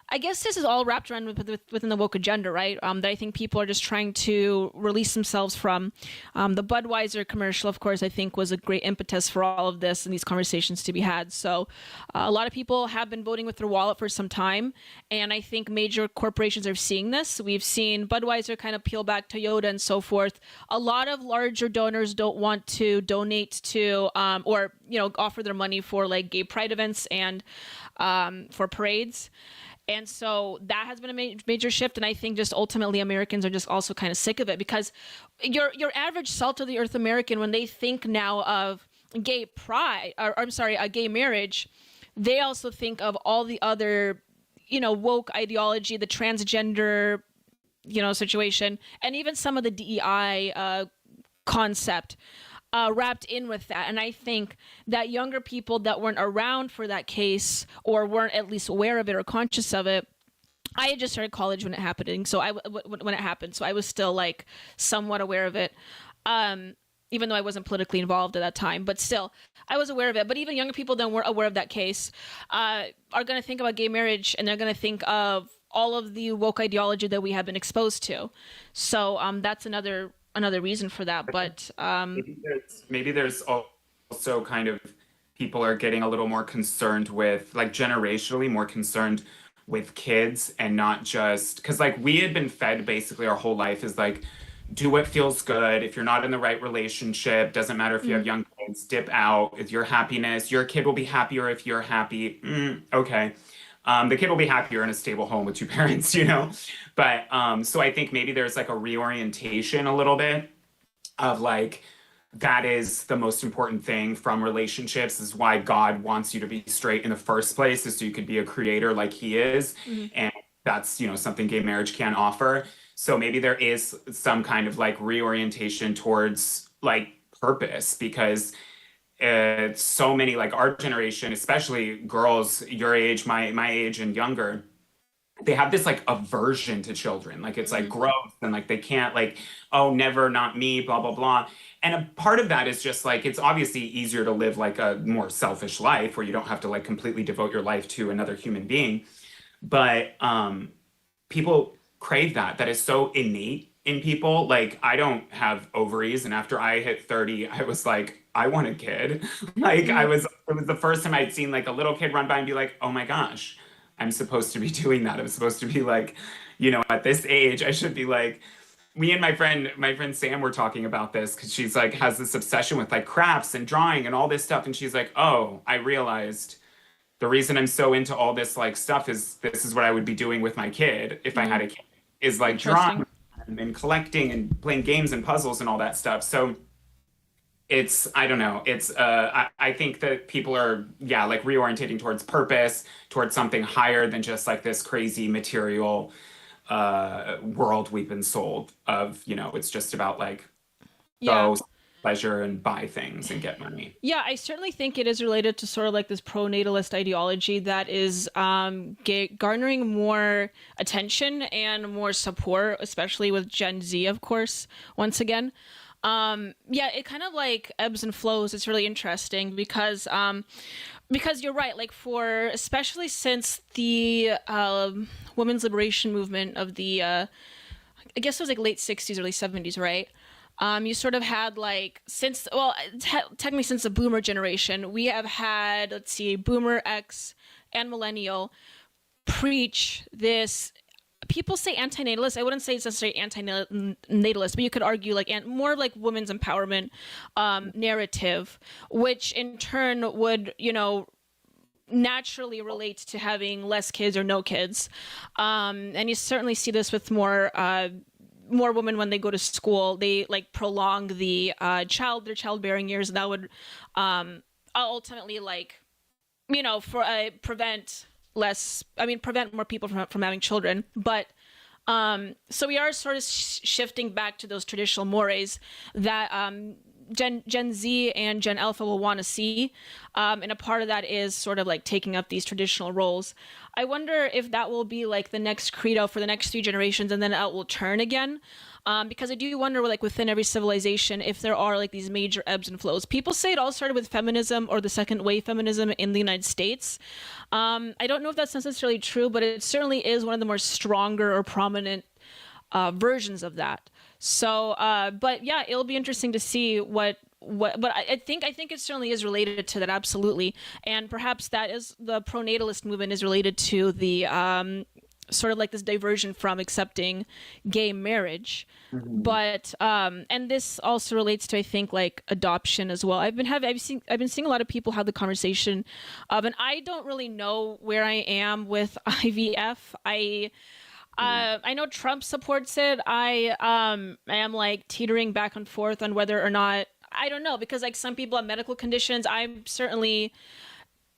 I guess this is all wrapped around within the woke agenda, right? That I think people are just trying to release themselves from. The Budweiser commercial, of course, I think was a great impetus for all of this and these conversations to be had. So a lot of people have been voting with their wallet for some time, and I think major corporations are seeing this. We've seen Budweiser kind of peel back Toyota and so forth. A lot of larger donors don't want to donate to or, you know, offer their money for like gay pride events and for parades. And so that has been a major shift. And I think just ultimately Americans are just also kind of sick of it, because your average salt of the earth American, when they think now of gay pride, or I'm sorry, a gay marriage, they also think of all the other, you know, woke ideology, the transgender, you know, situation, and even some of the DEI concept wrapped in with that. And I think that younger people that weren't around for that case, or weren't at least aware of it or conscious of it, I had just started college when it happened, so when it happened, so I was still like somewhat aware of it, even though I wasn't politically involved at that time, but still I was aware of it. But even younger people that weren't aware of that case are going to think about gay marriage, and they're going to think of all of the woke ideology that we have been exposed to. So that's another reason for that. But maybe there's also kind of people are getting a little more concerned with, like, generationally more concerned with kids, and not just because, like, we had been fed basically our whole life is like, do what feels good. If you're not in the right relationship, doesn't matter if you have young kids, dip out. It's your happiness. Your kid will be happier if you're happy. Okay. The kid will be happier in a stable home with two parents, you know? But so I think maybe there's like a reorientation a little bit of like, that is the most important thing from relationships, is why God wants you to be straight in the first place, is so you could be a creator like he is. And that's, you know, something gay marriage can offer. So maybe there is some kind of like reorientation towards like purpose, because so many, like our generation, especially girls your age, my age and younger, they have this like aversion to children. Like it's like gross, and like they can't, like, oh, never, not me, blah, blah, blah. And a part of that is just like, it's obviously easier to live like a more selfish life where you don't have to like completely devote your life to another human being. But people crave that. That is so innate in people. Like I don't have ovaries, and after I hit 30, I was like, I want a kid. Like it was the first time I'd seen like a little kid run by and be like, oh my gosh, I'm supposed to be doing that. I'm supposed to be like, you know, at this age, I should be like, me and my friend Sam were talking about this, because she's like, has this obsession with like crafts and drawing and all this stuff. And she's like, oh, I realized the reason I'm so into all this like stuff is this is what I would be doing with my kid if I had a kid, is like drawing and collecting and playing games and puzzles and all that stuff. So it's, I don't know, it's I think that people are like reorientating towards purpose, towards something higher than just like this crazy material world we've been sold of, you know, it's just about like go pleasure and buy things and get money. Yeah, I certainly think it is related to sort of like this pro-natalist ideology that is garnering more attention and more support, especially with Gen Z, of course, once again. It kind of like ebbs and flows. It's really interesting because you're right, like for, especially since the women's liberation movement of the, I guess it was like late 60s, early 70s, right? You sort of had like, since, well, technically since the boomer generation, we have had, let's see, boomer, X, and millennial preach this. People say anti-natalist. I wouldn't say it's necessarily anti-natalist, but you could argue like more like women's empowerment narrative, which in turn would, you know, naturally relate to having less kids or no kids. And you certainly see this with more women when they go to school. They like prolong the their childbearing years. That would ultimately, like, you know, for prevent more people from having children. But so we are sort of shifting back to those traditional mores that Gen Z and Gen Alpha will want to see. And a part of that is sort of like taking up these traditional roles. I wonder if that will be like the next credo for the next few generations, and then it will turn again. Because I do wonder, like within every civilization, if there are like these major ebbs and flows. People say it all started with feminism or the second wave feminism in the United States. I don't know if that's necessarily true, but it certainly is one of the more stronger or prominent versions of that. So, but yeah, it'll be interesting to see what. But I think it certainly is related to that, absolutely, and perhaps that is the pro-natalist movement is related to the sort of like this diversion from accepting gay marriage. But and this also relates to, I think, like adoption as well. I've been seeing a lot of people have the conversation of, and I don't really know where I am with IVF. I know Trump supports it. I am like teetering back and forth on whether or not, I don't know, because like some people have medical conditions. I'm certainly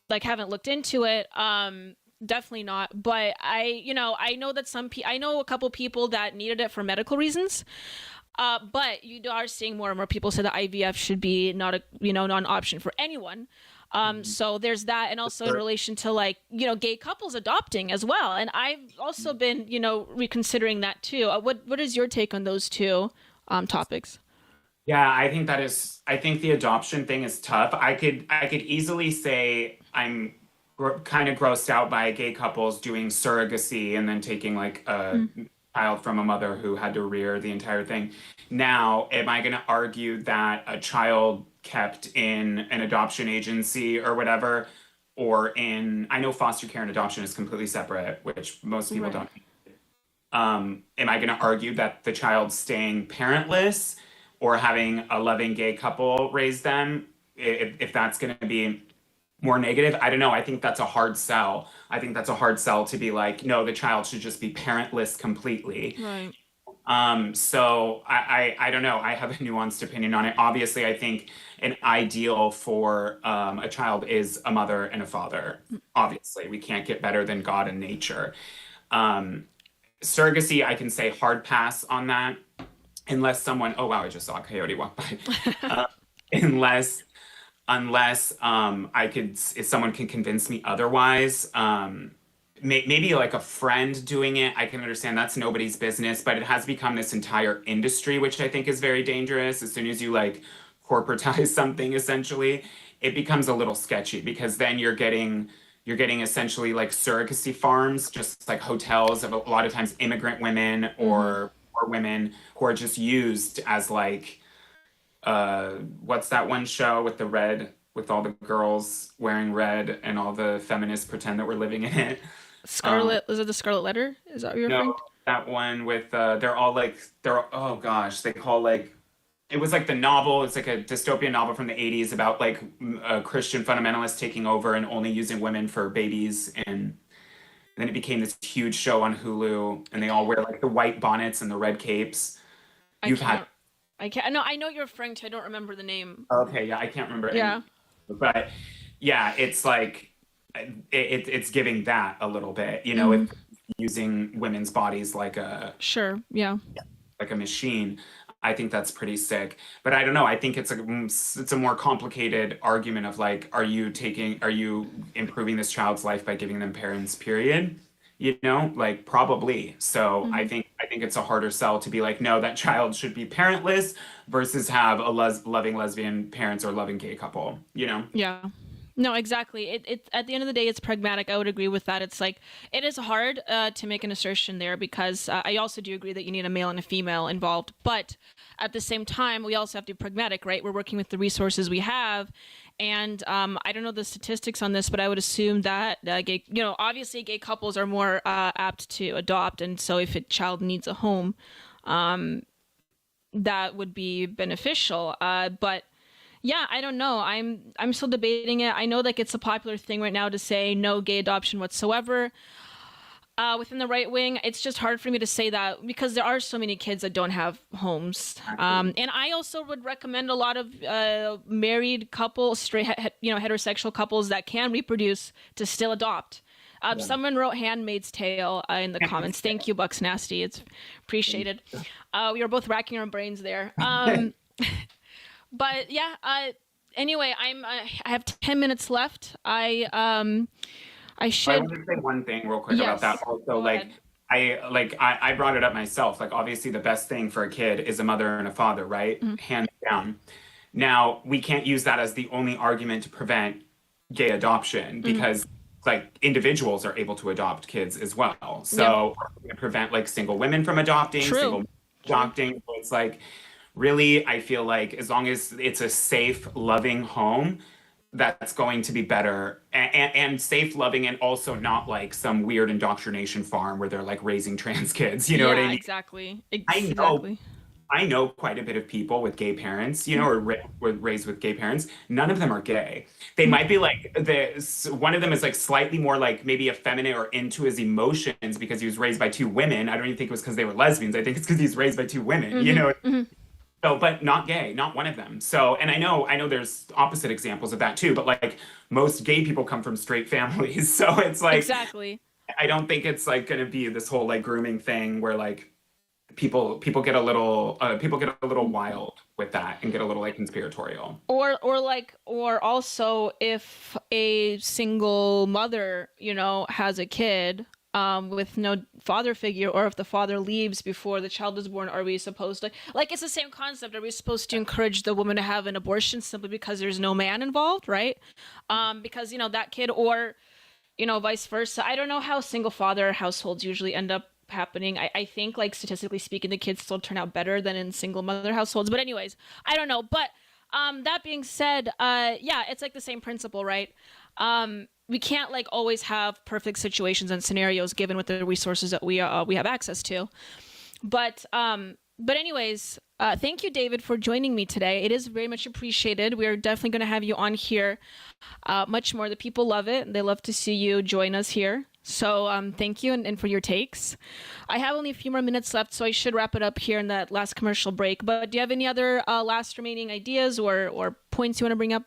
like haven't looked into it. Definitely not. But I know that I know a couple people that needed it for medical reasons. But you are seeing more and more people say that IVF should be not an option for anyone. So there's that, and also in relation to like, you know, gay couples adopting as well. And I've also been, you know, reconsidering that too. What is your take on those two topics? Yeah, I think the adoption thing is tough. I could easily say I'm kind of grossed out by gay couples doing surrogacy and then taking like a child from a mother who had to rear the entire thing. Now, am I going to argue that a child kept in an adoption agency or whatever, or I know foster care and adoption is completely separate, which most people don't. Am I going to argue that the child staying parentless or having a loving gay couple raise them, if that's going to be more negative? I don't know. I think that's a hard sell. I think that's a hard sell to be like, no, the child should just be parentless completely. Right. So I don't know. I have a nuanced opinion on it. Obviously, I think an ideal for a child is a mother and a father. Obviously, we can't get better than God and nature. Surrogacy, I can say hard pass on that, unless someone. Oh wow, I just saw a coyote walk by. Unless if someone can convince me otherwise. Maybe like a friend doing it, I can understand that's nobody's business, but it has become this entire industry, which I think is very dangerous. As soon as you like corporatize something, essentially, it becomes a little sketchy because then you're getting essentially like surrogacy farms, just like hotels of a lot of times immigrant women or women who are just used as like, what's that one show with the red, with all the girls wearing red and all the feminists pretend that we're living in it? Scarlet, is it the Scarlet Letter? Is that what you're referring No, to? that one with oh gosh, they call like it was like the novel. It's like a dystopian novel from the 80s about like a Christian fundamentalist taking over and only using women for babies, and then it became this huge show on Hulu, and they all wear like the white bonnets and the red capes. I can't. No, I know what you're referring to. I don't remember the name. Okay, yeah, I can't remember. Yeah. But yeah, it's like it's giving that a little bit, you know, it's using women's bodies like a machine. I think that's pretty sick. But I don't know. I think it's a more complicated argument of like, are you improving this child's life by giving them parents, period? You know, like probably. So I think it's a harder sell to be like, no, that child should be parentless versus have a loving lesbian parents or loving gay couple, you know? Yeah. No, exactly. It at the end of the day, it's pragmatic. I would agree with that. It's like, it is hard to make an assertion there because I also do agree that you need a male and a female involved. But at the same time, we also have to be pragmatic, right? We're working with the resources we have. And I don't know the statistics on this, but I would assume that obviously gay couples are more apt to adopt. And so if a child needs a home, that would be beneficial. But yeah, I don't know. I'm still debating it. I know like it's a popular thing right now to say no gay adoption whatsoever. Within the right wing, it's just hard for me to say that because there are so many kids that don't have homes. And I also would recommend a lot of married couples, straight, heterosexual couples that can reproduce to still adopt. Someone wrote Handmaid's Tale in the comments. Thank you, Bucks Nasty. It's appreciated. We were both racking our brains there. But yeah, anyway, I have 10 minutes left. I should. I want to say one thing real quick about that. Also, I brought it up myself. Like, obviously, the best thing for a kid is a mother and a father, right? Hands down. Now, we can't use that as the only argument to prevent gay adoption because, like, individuals are able to adopt kids as well. So, prevent like single women from adopting, single men adopting. So it's like, really, I feel like as long as it's a safe, loving home, that's going to be better and safe, loving, and also not like some weird indoctrination farm where they're like raising trans kids. You know what I mean? Exactly. I know quite a bit of people with gay parents, you know, or were raised with gay parents. None of them are gay. They might be like one of them is like slightly more like maybe effeminate or into his emotions because he was raised by two women. I don't even think it was because they were lesbians. I think it's because he's raised by two women. You know. So, but not gay, not one of them. So, and I know there's opposite examples of that too, but like most gay people come from straight families. So it's like, exactly. I don't think it's like going to be this whole like grooming thing where like people get a little wild with that and get a little like conspiratorial. Or also if a single mother, has a kid, with no father figure, or if the father leaves before the child is born, are we supposed to like it's the same concept? Are we supposed to encourage the woman to have an abortion simply because there's no man involved, right? Because that kid, or vice versa. I don't know how single father households usually end up happening. I think like statistically speaking, the kids still turn out better than in single mother households. But anyways, I don't know. But that being said, it's like the same principle, right? we can't like always have perfect situations and scenarios given with the resources that we have access to. But anyways, thank you, David, for joining me today. It is very much appreciated. We are definitely going to have you on here much more. The people love it. They love to see you join us here. So thank you and for your takes. I have only a few more minutes left, so I should wrap it up here in that last commercial break. But do you have any other last remaining ideas or points you want to bring up?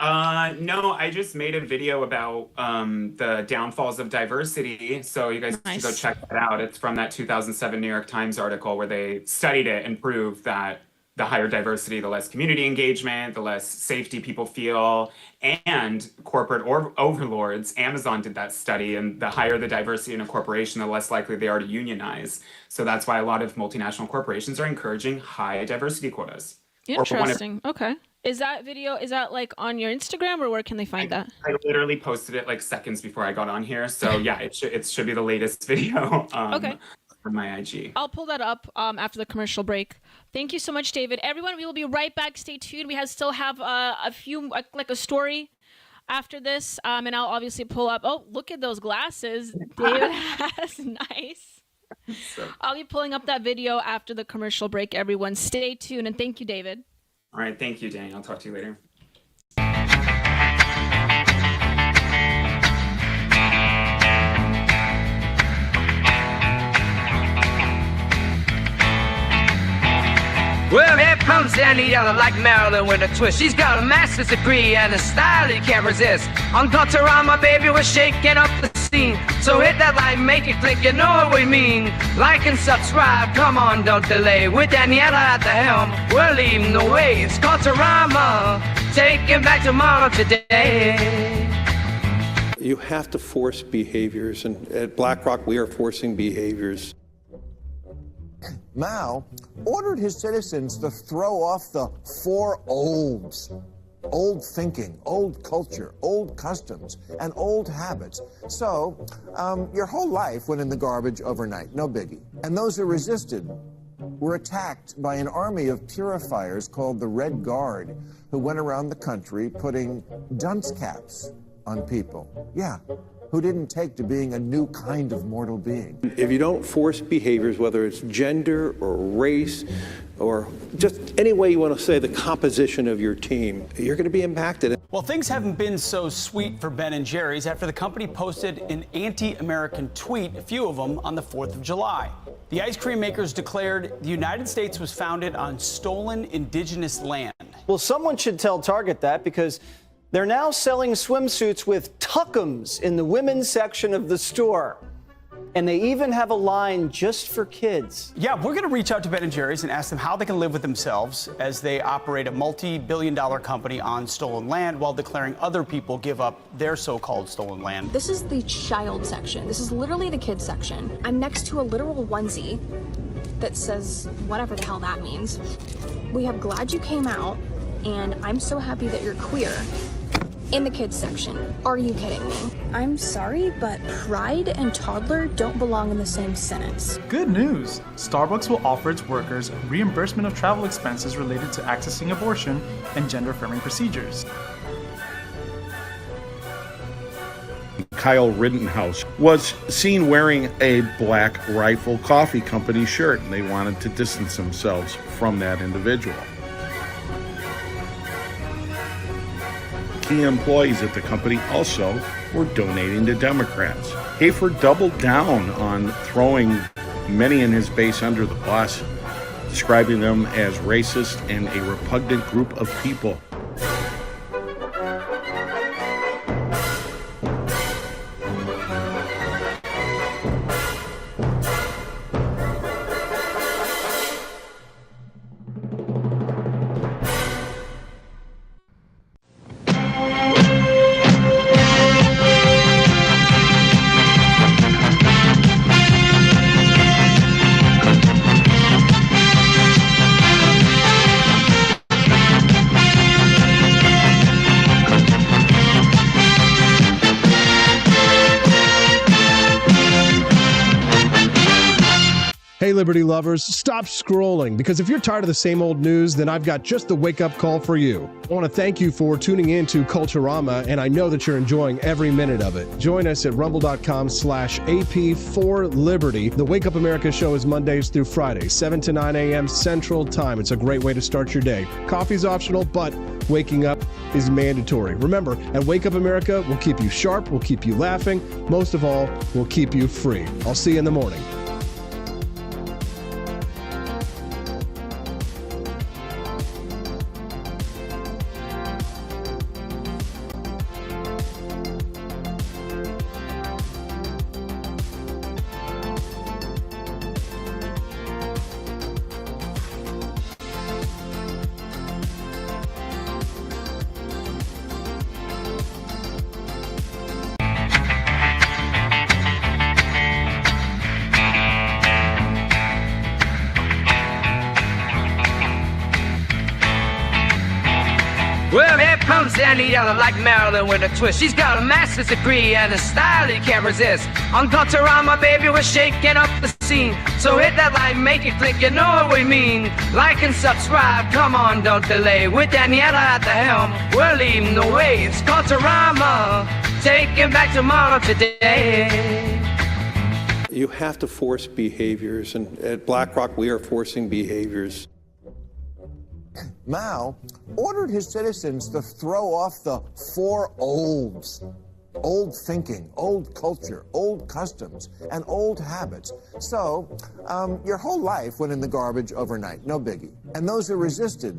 No, I just made a video about the downfalls of diversity. So you guys should go check that out. It's from that 2007 New York Times article where they studied it and proved that the higher diversity, the less community engagement, the less safety people feel, and corporate overlords. Amazon did that study, and the higher the diversity in a corporation, the less likely they are to unionize. So that's why a lot of multinational corporations are encouraging high diversity quotas. Interesting. Okay. Is that video, is that like on your Instagram, or where can they find that? I literally posted it like seconds before I got on here. So yeah, it should be the latest video okay. from my IG. I'll pull that up after the commercial break. Thank you so much, David. Everyone, we will be right back. Stay tuned. We still have a few, like a story after this. And I'll obviously pull up. Oh, look at those glasses. David has nice. I'll be pulling up that video after the commercial break, everyone. Stay tuned. And thank you, David. All right. Thank you, Danny. I'll talk to you later. Well, here comes Daniela like Marilyn with a twist. She's got a master's degree and a style you can't resist. On Culturama, baby, we're shaking up the scene. So hit that like, make it click, you know what we mean. Like and subscribe, come on, don't delay. With Daniela at the helm, we're leading the way. It's Culturama, taking back tomorrow today. You have to force behaviors, and at BlackRock, we are forcing behaviors. Mao ordered his citizens to throw off the four olds. Old thinking, old culture, old customs, and old habits. So, your whole life went in the garbage overnight, no biggie. And those who resisted were attacked by an army of purifiers called the Red Guard, who went around the country putting dunce caps on people. Yeah, who didn't take to being a new kind of mortal being. If you don't force behaviors, whether it's gender or race or just any way you want to say the composition of your team, you're going to be impacted. Well, things haven't been so sweet for Ben & Jerry's after the company posted an anti-American tweet, a few of them, on the 4th of July. The ice cream makers declared the United States was founded on stolen indigenous land. Well, someone should tell Target that, because they're now selling swimsuits with tuckums in the women's section of the store. And they even have a line just for kids. Yeah, we're going to reach out to Ben & Jerry's and ask them how they can live with themselves as they operate a multi-billion-dollar company on stolen land while declaring other people give up their so-called stolen land. This is the child section. This is literally the kids section. I'm next to a literal onesie that says whatever the hell that means. We have glad you came out, and I'm so happy that you're queer. In the kids section. Are you kidding me? I'm sorry, but pride and toddler don't belong in the same sentence. Good news! Starbucks will offer its workers reimbursement of travel expenses related to accessing abortion and gender-affirming procedures. Kyle Rittenhouse was seen wearing a Black Rifle Coffee Company shirt, and they wanted to distance themselves from that individual. Key employees at the company also were donating to Democrats. Hafer doubled down on throwing many in his base under the bus, describing them as racist and a repugnant group of people. liberty lovers, stop scrolling, because if you're tired of the same old news, then I've got just the wake-up call for you. I want to thank you for tuning in to Culturama, and I know that you're enjoying every minute of it. Join us at rumble.com/AP4Liberty. The Wake Up America show is Mondays through Fridays, 7 to 9 a.m. Central Time. It's a great way to start your day. Coffee's optional, but waking up is mandatory. Remember, at Wake Up America, we'll keep you sharp, we'll keep you laughing, most of all, we'll keep you free. I'll see you in the morning. Well, here comes Daniela like Marilyn with a twist. She's got a master's degree and a style you can't resist. On Culturama, baby, we're shaking up the scene. So hit that like, make it click, you know what we mean. Like and subscribe, come on, don't delay. With Daniela at the helm, we're leading the way. It's Culturama, taking back tomorrow today. You have to force behaviors, and at BlackRock, we are forcing behaviors. Mao ordered his citizens to throw off the four olds. Old thinking, old culture, old customs, and old habits. So, your whole life went in the garbage overnight, no biggie. And those who resisted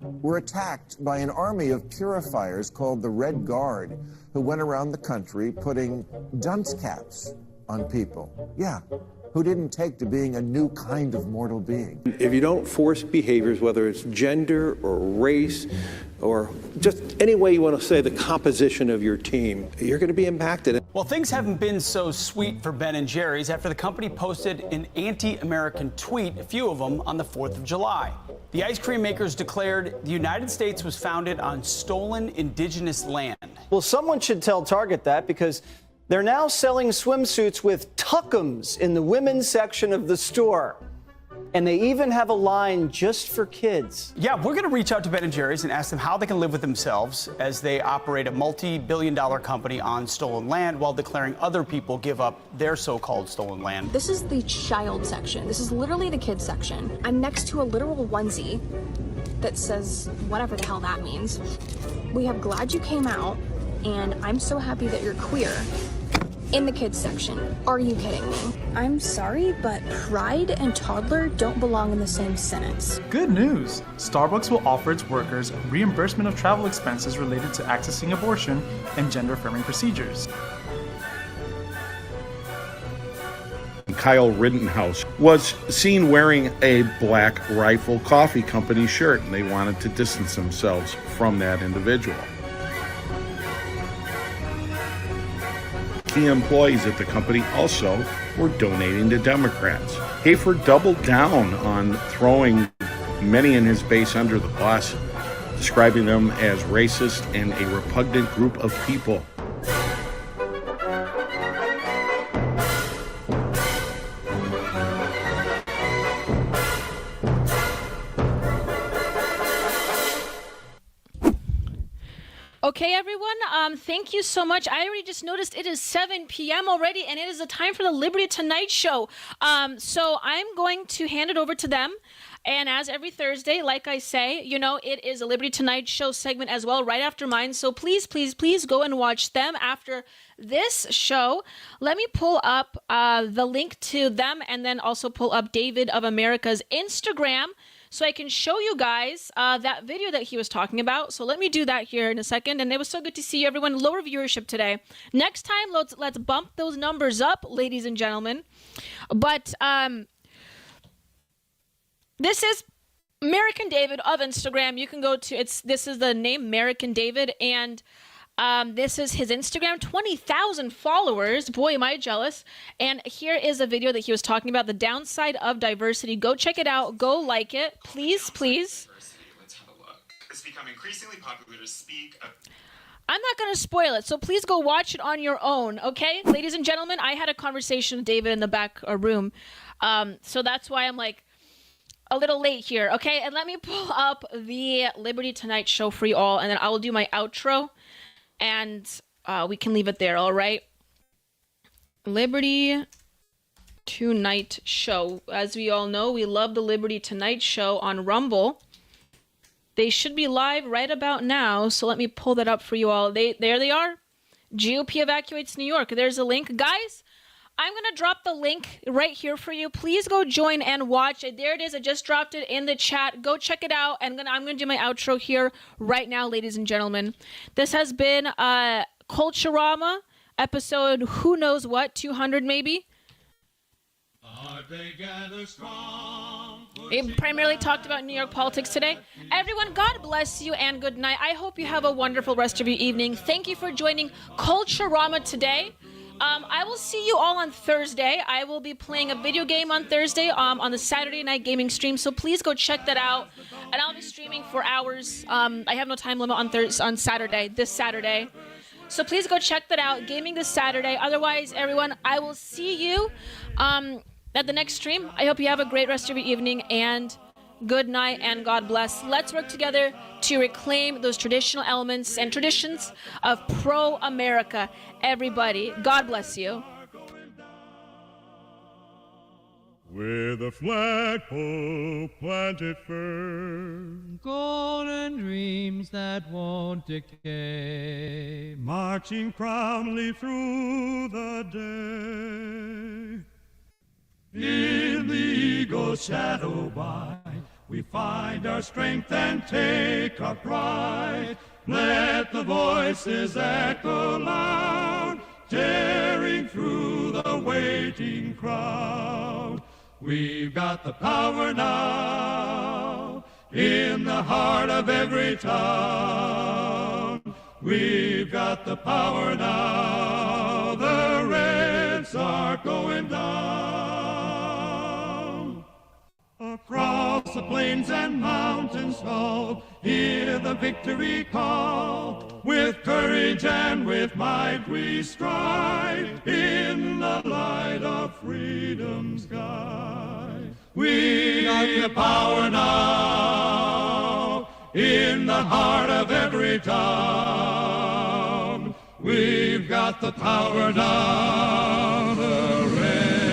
were attacked by an army of purifiers called the Red Guard, who went around the country putting dunce caps on people. Yeah, who didn't take to being a new kind of mortal being. If you don't force behaviors, whether it's gender or race or just any way you want to say the composition of your team, you're going to be impacted. Well, things haven't been so sweet for Ben & Jerry's after the company posted an anti-American tweet, a few of them, on the 4th of July. The ice cream makers declared the United States was founded on stolen indigenous land. Well, someone should tell Target that, because they're now selling swimsuits with tuckums in the women's section of the store. And they even have a line just for kids. Yeah, we're going to reach out to Ben & Jerry's and ask them how they can live with themselves as they operate a multi-billion-dollar company on stolen land while declaring other people give up their so-called stolen land. This is the child section. This is literally the kids section. I'm next to a literal onesie that says whatever the hell that means. We have glad you came out, and I'm so happy that you're queer. In the kids section. Are you kidding me? I'm sorry, but pride and toddler don't belong in the same sentence. Good news! Starbucks will offer its workers reimbursement of travel expenses related to accessing abortion and gender-affirming procedures. Kyle Rittenhouse was seen wearing a Black Rifle Coffee Company shirt, and they wanted to distance themselves from that individual. Key employees at the company also were donating to Democrats. Hayford doubled down on throwing many in his base under the bus, describing them as racist and a repugnant group of people. Okay, everyone, thank you so much. I already just noticed it is 7 p.m. already, and it is the time for the Liberty Tonight Show. So I'm going to hand it over to them. And as every Thursday, like I say, you know, it is a Liberty Tonight Show segment as well, right after mine. So please, please, please go and watch them after this show. Let me pull up the link to them and then also pull up David of America's Instagram, so I can show you guys that video that he was talking about. So let me do that here in a second. And it was so good to see everyone. Lower viewership today. Next time, let's bump those numbers up, ladies and gentlemen. But this is American David of Instagram. You can go to this is the name American David, and this is his Instagram, 20,000 followers. Boy, am I jealous. And here is a video that he was talking about, the downside of diversity. Go check it out. Go like it. Please, please. Let's have a look. It's become increasingly popular to speak of... I'm not going to spoil it, so please go watch it on your own, okay? Ladies and gentlemen, I had a conversation with David in the back room. So that's why I'm like a little late here. Okay, and let me pull up the Liberty Tonight show for you all, and then I will do my outro, and we can leave it there. All right. Liberty Tonight show. As we all know, we love the Liberty Tonight show on Rumble. They should be live right about now, so let me pull that up for you all. There they are. GOP evacuates New York. There's a link. Guys, I'm going to drop the link right here for you. Please go join and watch it. There it is. I just dropped it in the chat. Go check it out. And I'm going to do my outro here right now, ladies and gentlemen. This has been Culturama, episode who knows what, 200 maybe. It primarily talked about New York politics today. Everyone, God bless you and good night. I hope you have a wonderful rest of your evening. Thank you for joining Culturama today. I will see you all on Thursday. I will be playing a video game on Thursday on the Saturday night gaming stream, so please go check that out. And I'll be streaming for hours. I have no time limit on Saturday, this Saturday. So please go check that out, gaming this Saturday. Otherwise, everyone, I will see you at the next stream. I hope you have a great rest of your evening, and good night and God bless. Let's work together to reclaim those traditional elements and traditions of pro-America. Everybody, God bless you. With a flagpole planted firm, golden dreams that won't decay, marching proudly through the day. In the eagle's shadow by, we find our strength and take our pride. Let the voices echo loud, tearing through the waiting crowd. We've got the power now, in the heart of every town. We've got the power now, the Reds are going down. Across the plains and mountains tall, hear the victory call. With courage and with might we stride in the light of freedom's sky. We got the power now, in the heart of every town. We've got the power now, the Reds